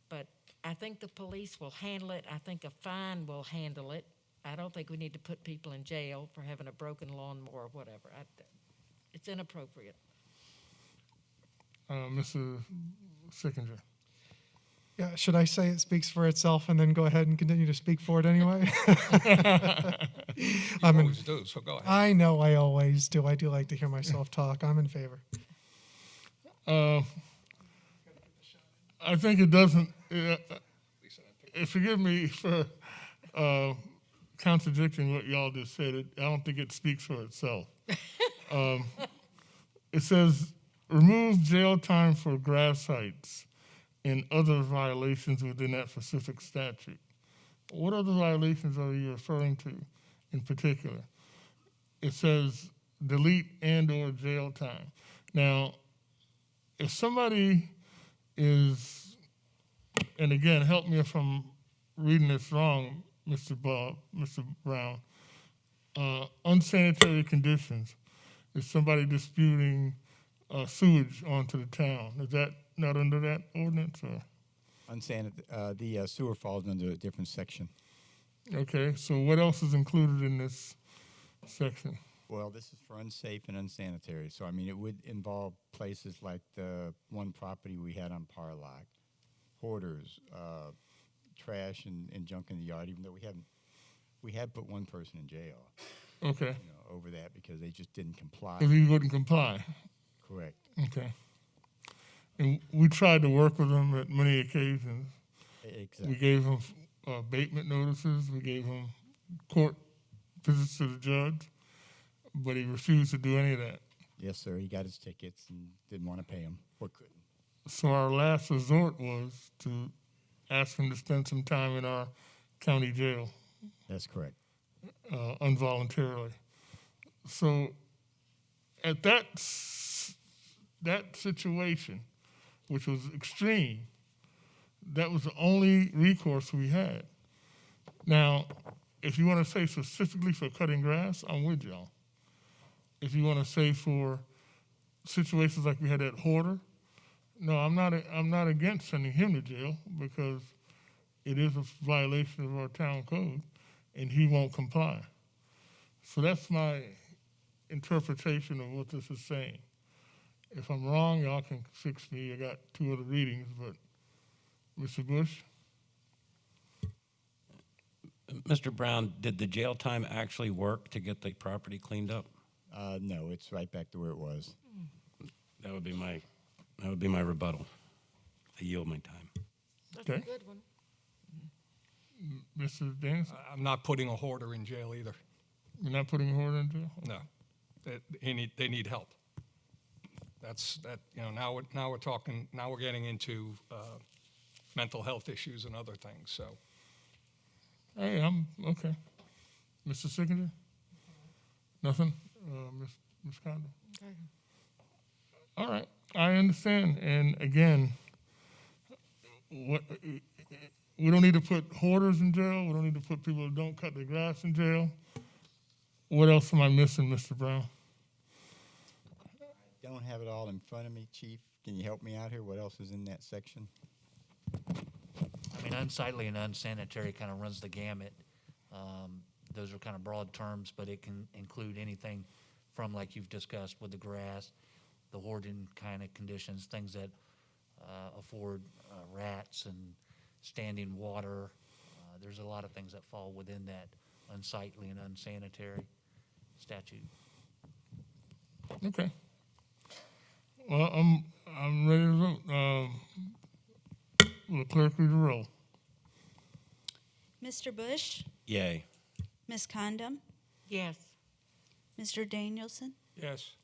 But I think the police will handle it. I think a fine will handle it. I don't think we need to put people in jail for having a broken lawnmower or whatever. It's inappropriate. Mr. Sickinger? Yeah, should I say it speaks for itself and then go ahead and continue to speak for it anyway? You always do, so go ahead. I know I always do. I do like to hear myself talk. I'm in favor. I think it doesn't, forgive me for contradicting what y'all just said. I don't think it speaks for itself. It says, remove jail time for grass heights and other violations within that specific statute. What other violations are you referring to in particular? It says delete and/or jail time. Now, if somebody is, and again, help me if I'm reading this wrong, Mr. Brown, unsanitary conditions, is somebody disputing sewage onto the town. Is that not under that ordinance? Or? The sewer falls under a different section. Okay, so what else is included in this section? Well, this is for unsafe and unsanitary. So, I mean, it would involve places like the one property we had on Parlock, hoarders, trash and junk in the yard, even though we haven't We had put one person in jail, Okay, over that because they just didn't comply. if he wouldn't comply. Correct. Okay. And we tried to work with him at many occasions. Exactly. We gave him abatement notices. We gave him court visits to the judge, but he refused to do any of that. Yes, sir. He got his tickets and didn't want to pay them or couldn't. So our last resort was to ask him to spend some time in our county jail That's correct. involuntarily. So at that situation, which was extreme, that was the only recourse we had. Now, if you want to say specifically for cutting grass, I'm with y'all. If you want to say for situations like we had at Hoarder, no, I'm not against sending him to jail because it is a violation of our town code, and he won't comply. So that's my interpretation of what this is saying. If I'm wrong, y'all can fix me. I got 2 other readings, but Mr. Bush? Mr. Brown, did the jail time actually work to get the property cleaned up? No, it's right back to where it was. That would be my rebuttal. I yield my time. That's a Okay. good one. Mr. Daniels? I'm not putting a hoarder in jail either. You're not putting Hoarder in jail? No, they need help. That's that. Now we're talking. Now we're getting into mental health issues and other things. So Hey, I'm okay. Mr. Sickinger? Nothing? Ms. Condon? Okay. All right, I understand. And again, we don't need to put hoarders in jail. We don't need to put people who don't cut their grass in jail. What else am I missing, Mr. Brown? Don't have it all in front of me, Chief. Can you help me out here? What else is in that section? I mean, unsightly and unsanitary kind of runs the gamut. Those are kind of broad terms, but it can include anything from, like you've discussed, with the grass, the hoarding kind of conditions, things that afford rats and standing water. There's a lot of things that fall within that unsightly and unsanitary statute. Okay. Well, I'm ready to vote. Will the clerk read the roll? Mr. Bush, Yay. Ms. Condon, Yes. Mr. Danielson, yes,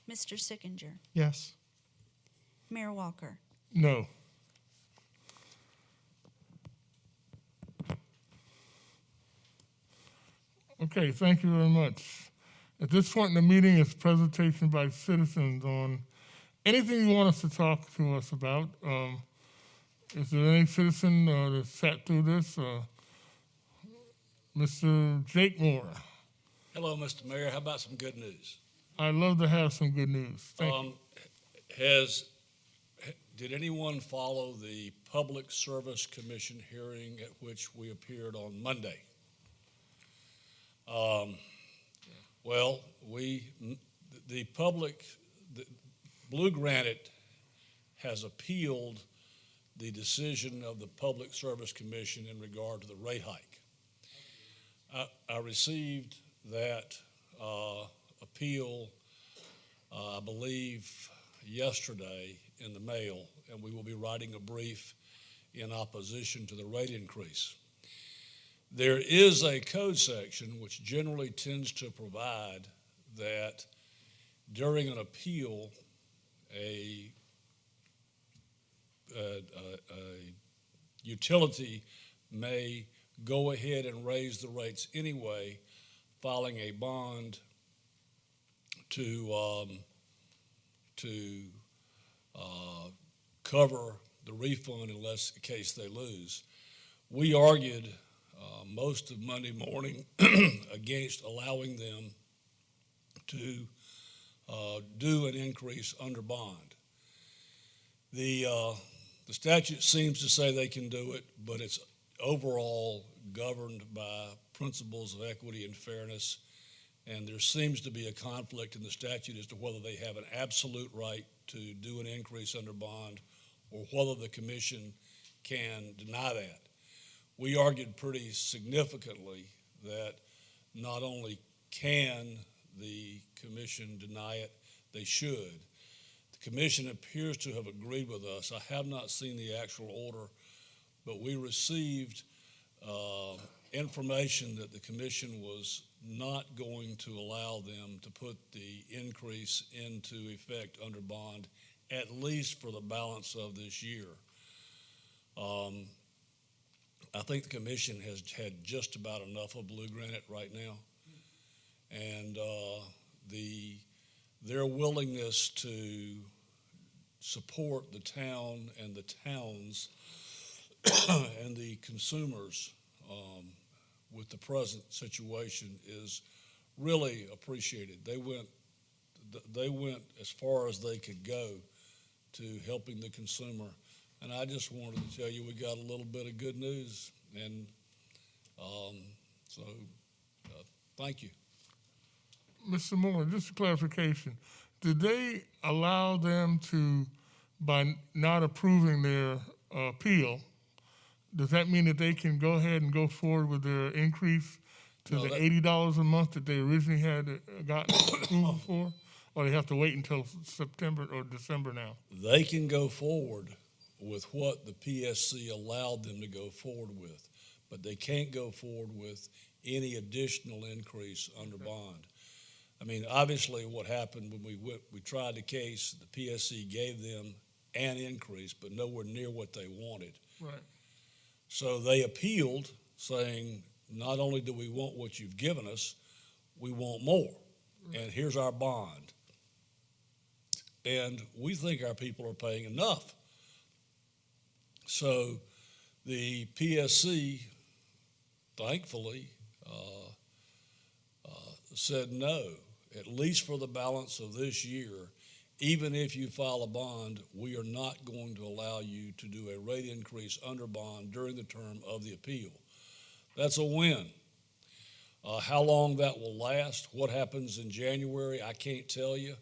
Mr. Sickinger, Yes. Mayor Walker. No. Okay, thank you very much. At this point in the meeting is presentation by citizens on anything you want us to talk to us about. Is there any citizen that sat through this? Mr. Jake Moore. Hello, Mr. Mayor. How about some good news? I'd love to have some good news. Thank you. Did anyone follow the Public Service Commission hearing at which we appeared on Monday? Well, Blue Granite has appealed the decision of the Public Service Commission in regard to the rate hike. I received that appeal, I believe, yesterday in the mail, and we will be writing a brief in opposition to the rate increase. There is a code section which generally tends to provide that during an appeal, a utility may go ahead and raise the rates anyway, filing a bond to cover the refund unless in case they lose. We argued most of Monday morning against allowing them to do an increase under bond. The statute seems to say they can do it, but it's overall governed by principles of equity and fairness, and there seems to be a conflict in the statute as to whether they have an absolute right to do an increase under bond or whether the commission can deny that. we argued pretty significantly that not only can the commission deny it, they should. The commission appears to have agreed with us. I have not seen the actual order, but we received information that the commission was not going to allow them to put the increase into effect under bond, at least for the balance of this year. I think the commission has had just about enough of Blue Granite right now. And their willingness to support the town and the towns and the consumers with the present situation is really appreciated. They went as far as they could go to helping the consumer. And I just wanted to tell you we got a little bit of good news. And so thank you. Mr. Moore, just a clarification. Did they allow them to, by not approving their appeal, does that mean that they can go ahead and go forward with their increase to the $80 a month that they originally had gotten approval for? Or they have to wait until September or December now? They can go forward with what the PSC allowed them to go forward with, but they can't go forward with any additional increase under bond. I mean, obviously what happened when we tried the case, the PSC gave them an increase, but nowhere near what they wanted. Right. So they appealed, saying, not only do we want what you've given us, we want more, and here's our bond. And we think our people are paying enough. So the PSC, thankfully, said no, at least for the balance of this year. Even if you file a bond, we are not going to allow you to do a rate increase under bond during the term of the appeal. That's a win. How long that will last, what happens in January, I can't tell you,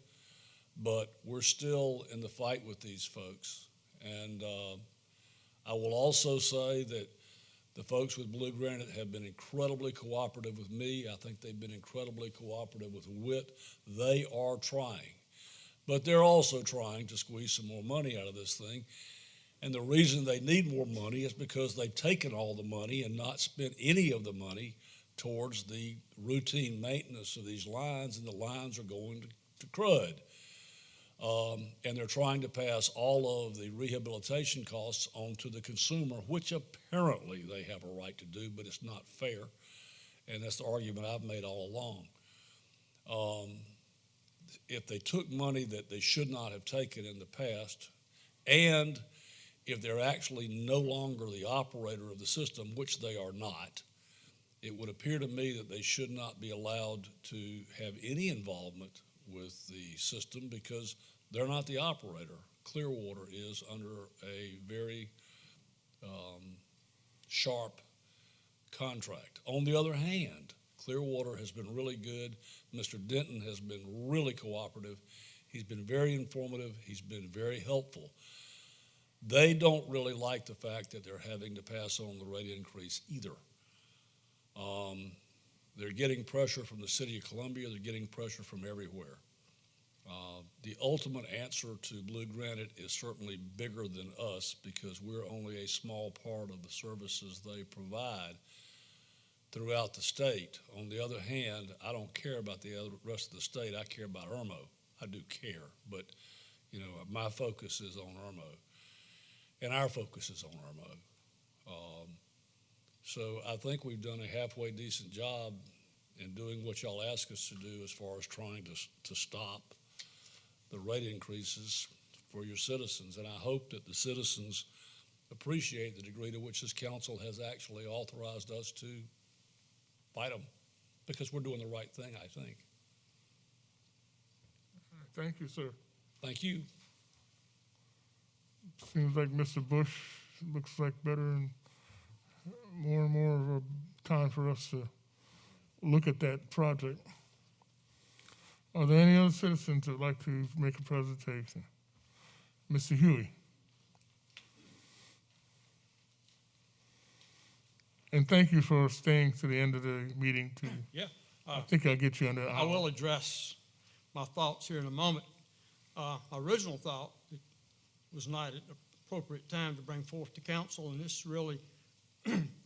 but we're still in the fight with these folks. And I will also say that the folks with Blue Granite have been incredibly cooperative with me. I think they've been incredibly cooperative with WIT. They are trying. But they're also trying to squeeze some more money out of this thing. And the reason they need more money is because they've taken all the money and not spent any of the money towards the routine maintenance of these lines, and the lines are going to crud. And they're trying to pass all of the rehabilitation costs on to the consumer, which apparently they have a right to do, but it's not fair. And that's the argument I've made all along. If they took money that they should not have taken in the past, and if they're actually no longer the operator of the system, which they are not, it would appear to me that they should not be allowed to have any involvement with the system because they're not the operator. Clearwater is under a very sharp contract. On the other hand, Clearwater has been really good. Mr. Denton has been really cooperative. He's been very informative. He's been very helpful. They don't really like the fact that they're having to pass on the rate increase either. They're getting pressure from the city of Columbia. They're getting pressure from everywhere. The ultimate answer to Blue Granite is certainly bigger than us because we're only a small part of the services they provide throughout the state. On the other hand, I don't care about the rest of the state. I care about Irmo. I do care, but my focus is on Irmo, and our focus is on Irmo. So I think we've done a halfway decent job in doing what y'all ask us to do as far as trying to stop the rate increases for your citizens. And I hope that the citizens appreciate the degree to which this council has actually authorized us to fight them because we're doing the right thing, I think. Thank you, sir. Thank you. Seems like Mr. Bush looks like better and more of a time for us to look at that project. Are there any other citizens that would like to make a presentation? Mr. Huey. And thank you for staying to the end of the meeting too. Yeah. I think I'll get you under an I hour. will address my thoughts here in a moment. My original thought it was not at the appropriate time to bring forth to council, and this really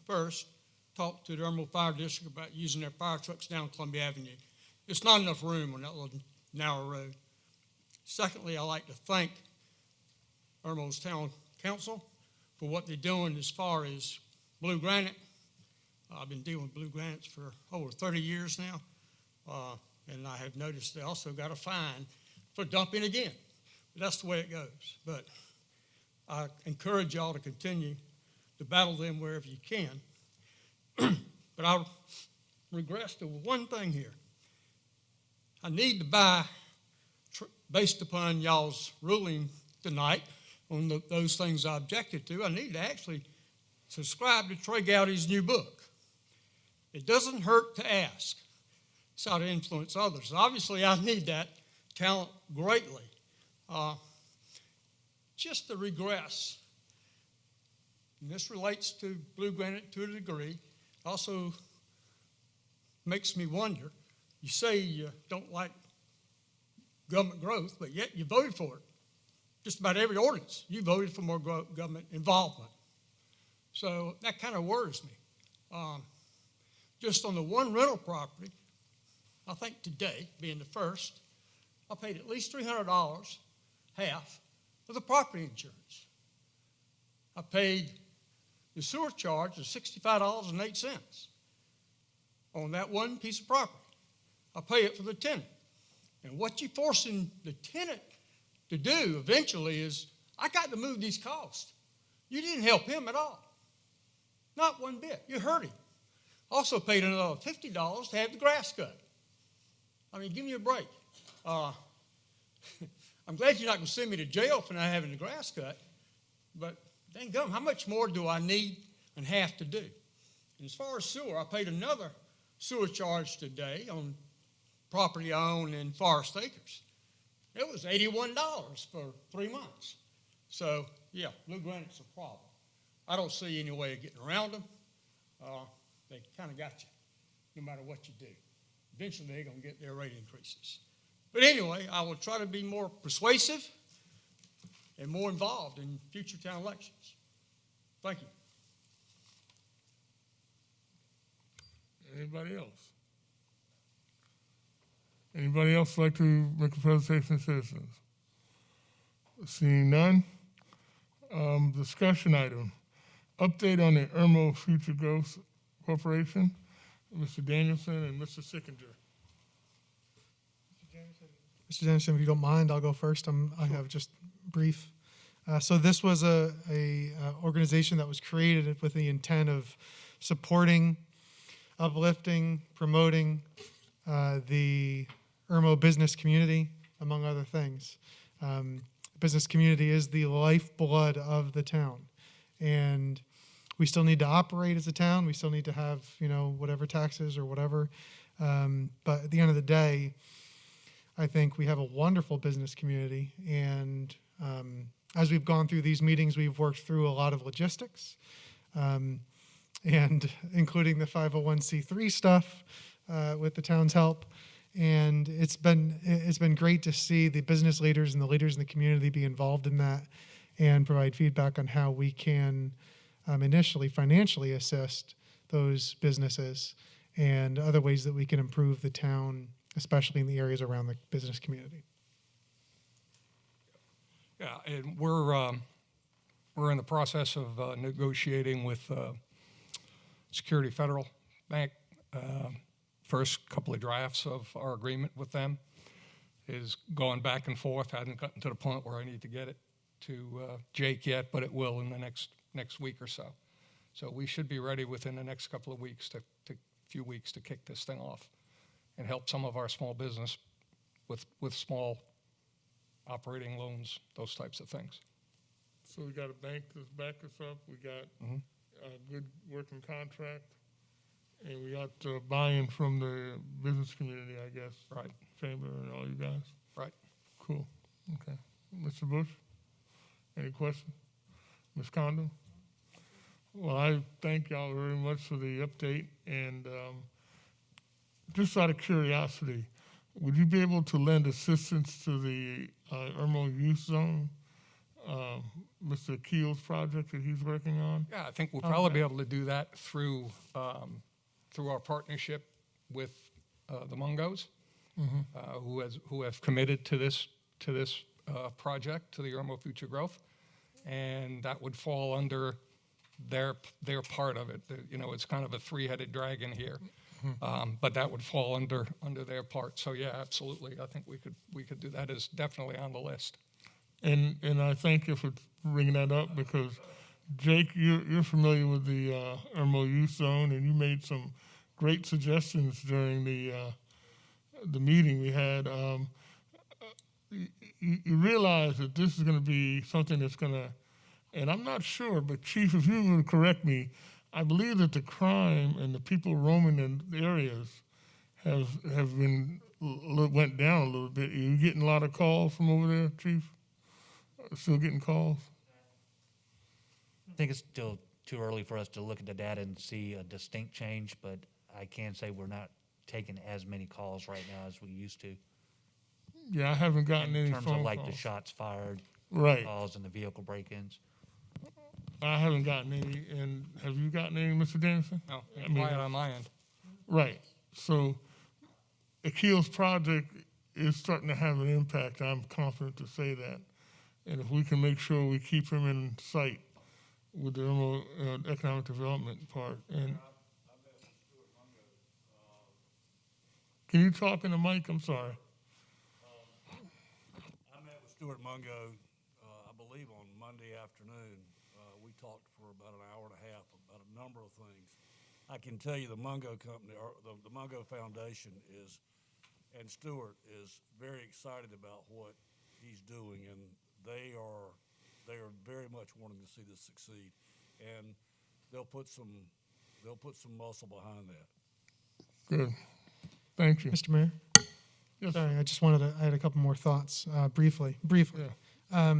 first talked to the Irmo Fire District about using their fire trucks down Columbia Avenue. It's not enough room on that little narrow road. Secondly, I'd like to thank Irmo's Town Council for what they're doing as far as blue granite. I've been dealing with blue granites for over 30 years now, and I have noticed they also got a fine for dumping again. But that's the way it goes. But I encourage y'all to continue to battle them wherever you can. But I regress to one thing here. I need to buy, based upon y'all's ruling tonight on those things I objected to, I need to actually subscribe to Trey Gowdy's new book. It doesn't hurt to ask. It's how to influence others. Obviously, I need that talent greatly. Just to regress, and this relates to blue granite to a degree, also makes me wonder, you say you don't like government growth, but yet you voted for it. Just about every ordinance, you voted for more government involvement. So that kind of worries me. Just on the one rental property, I think today, being the first, I paid at least $300, half, for the property insurance. I paid the sewer charge of $65.08 on that one piece of property. I pay it for the tenant. And what you're forcing the tenant to do eventually is, I got to move these costs. You didn't help him at all. Not one bit. You hurt him. Also paid another $50 to have the grass cut. I mean, give me a break. I'm glad you're not going to send me to jail for not having the grass cut, but dang gum, how much more do I need and have to do? And as far as sewer, I paid another sewer charge today on property I own in Forest Acres. It was $81 for 3 months. So, yeah, blue granite's a problem. I don't see any way of getting around them. They kind of got you, no matter what you do. Eventually, they're going to get their rate increases. But anyway, I will try to be more persuasive and more involved in future town elections. Thank you. Anybody else? Anybody else like to make a presentation to citizens? Seeing none. Discussion item. Update on the Irmo Future Growth Corporation. Mr. Danielson and Mr. Sickinger. Mr. Dennison, if you don't mind, I'll go first. I have just brief. So this was a organization that was created with the intent of supporting, uplifting, promoting the Irmo business community, among other things. Business community is the lifeblood of the town, and we still need to operate as a town. We still need to have, whatever taxes or whatever. But at the end of the day, I think we have a wonderful business community, and as we've gone through these meetings, we've worked through a lot of logistics, and including the 501c3 stuff with the town's help. And it's been great to see the business leaders and the leaders in the community be involved in that and provide feedback on how we can initially financially assist those businesses and other ways that we can improve the town, especially in the areas around the business community. Yeah, and we're in the process of negotiating with Security Federal Bank. First couple of drafts of our agreement with them is going back and forth. I haven't gotten to the point where I need to get it to Jake yet, but it will in the next week or so. So we should be ready within the next couple of weeks few weeks to kick this thing off and help some of our small business with small operating loans, those types of things. So we got a bank that's back us up. We got a good working contract. And we got buy-in from the business community, I guess. Right. Chamber and all you guys. Right. Cool. Okay. Mr. Bush, any questions? Ms. Condon? Well, I thank y'all very much for the update, and just out of curiosity, would you be able to lend assistance to the Irmo Youth Zone, Mr. Keel's project that he's working on? Yeah, I think we'll probably be able to do that through our partnership with the Mungos, who have committed to this project, to the Irmo Future Growth, and that would fall under their part of it. You know, it's kind of a three-headed dragon here, but that would fall under their part. So yeah, absolutely, I think we could do that. Is definitely on the list. And I thank you for bringing that up, because Jake, you're familiar with the Irmo Youth Zone, and you made some great suggestions during the meeting we had. You realize that this is going to be something that's going to, and I'm not sure, but Chief, if you would correct me, I believe that the crime and the people roaming in the areas have went down a little bit. Are you getting a lot of calls from over there, Chief? Still getting calls? I think it's still too early for us to look at the data and see a distinct change, but I can say we're not taking as many calls right now as we used to. Yeah, I haven't gotten any In terms phone of like calls. the shots fired, Right. calls, and the vehicle break-ins. I haven't gotten any, and have you gotten any, Mr. Dennison? No, I mean, quiet on my end. right. So Akil's project is starting to have an impact. I'm confident to say that. And if we can make sure we keep him in sight with the Irmo, economic development part. And can you talk in the mic? I'm sorry. I met with Stuart Mungo, I believe on Monday afternoon. We talked for about an hour and a half about a number of things. I can tell you the Mungo Company, or the Mungo Foundation is, and Stuart is very excited about what he's doing, and they are very much wanting to see this succeed, and they'll put some muscle behind that. Good. Thank you. Mr. Mayor? Yes, Sorry, I had a couple more thoughts, briefly. Yeah.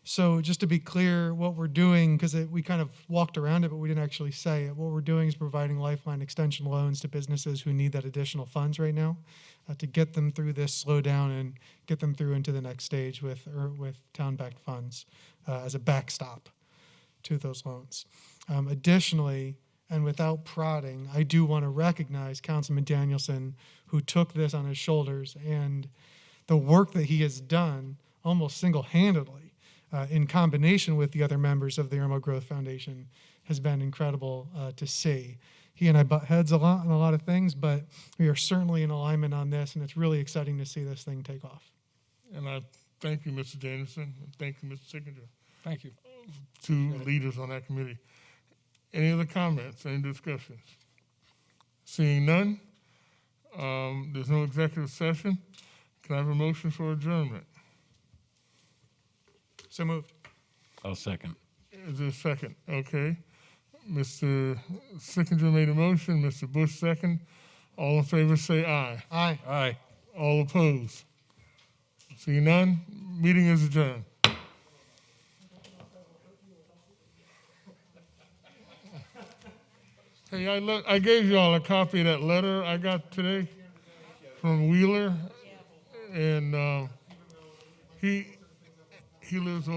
So just to be clear, what we're doing, because we kind of walked around it, but we didn't actually say it. What we're doing is providing lifeline extension loans to businesses who need that additional funds right now to get them through this slowdown and get them through into the next stage with town-backed funds as a backstop to those loans. Additionally, and without prodding, I do want to recognize Councilman Danielson, who took this on his shoulders, and the work that he has done almost single-handedly in combination with the other members of the Irmo Growth Foundation has been incredible to see. He and I butt heads a lot on a lot of things, but we are certainly in alignment on this, and it's really exciting to see this thing take off. And I thank you, Mr. Dennison, and thank you, Mr. Sickinger. Thank you. Two leaders on that committee. Any other comments, any discussions? Seeing none, there's no executive session. Can I have a motion for adjournment? So moved. I'll second. Is there a second? Okay. Mr. Sickinger made a motion, Mr. Bush second. All in favor say aye. Aye. Aye. All opposed? See none, meeting is adjourned. Hey, I gave y'all a copy of that letter I got today from Wheeler, and he lives over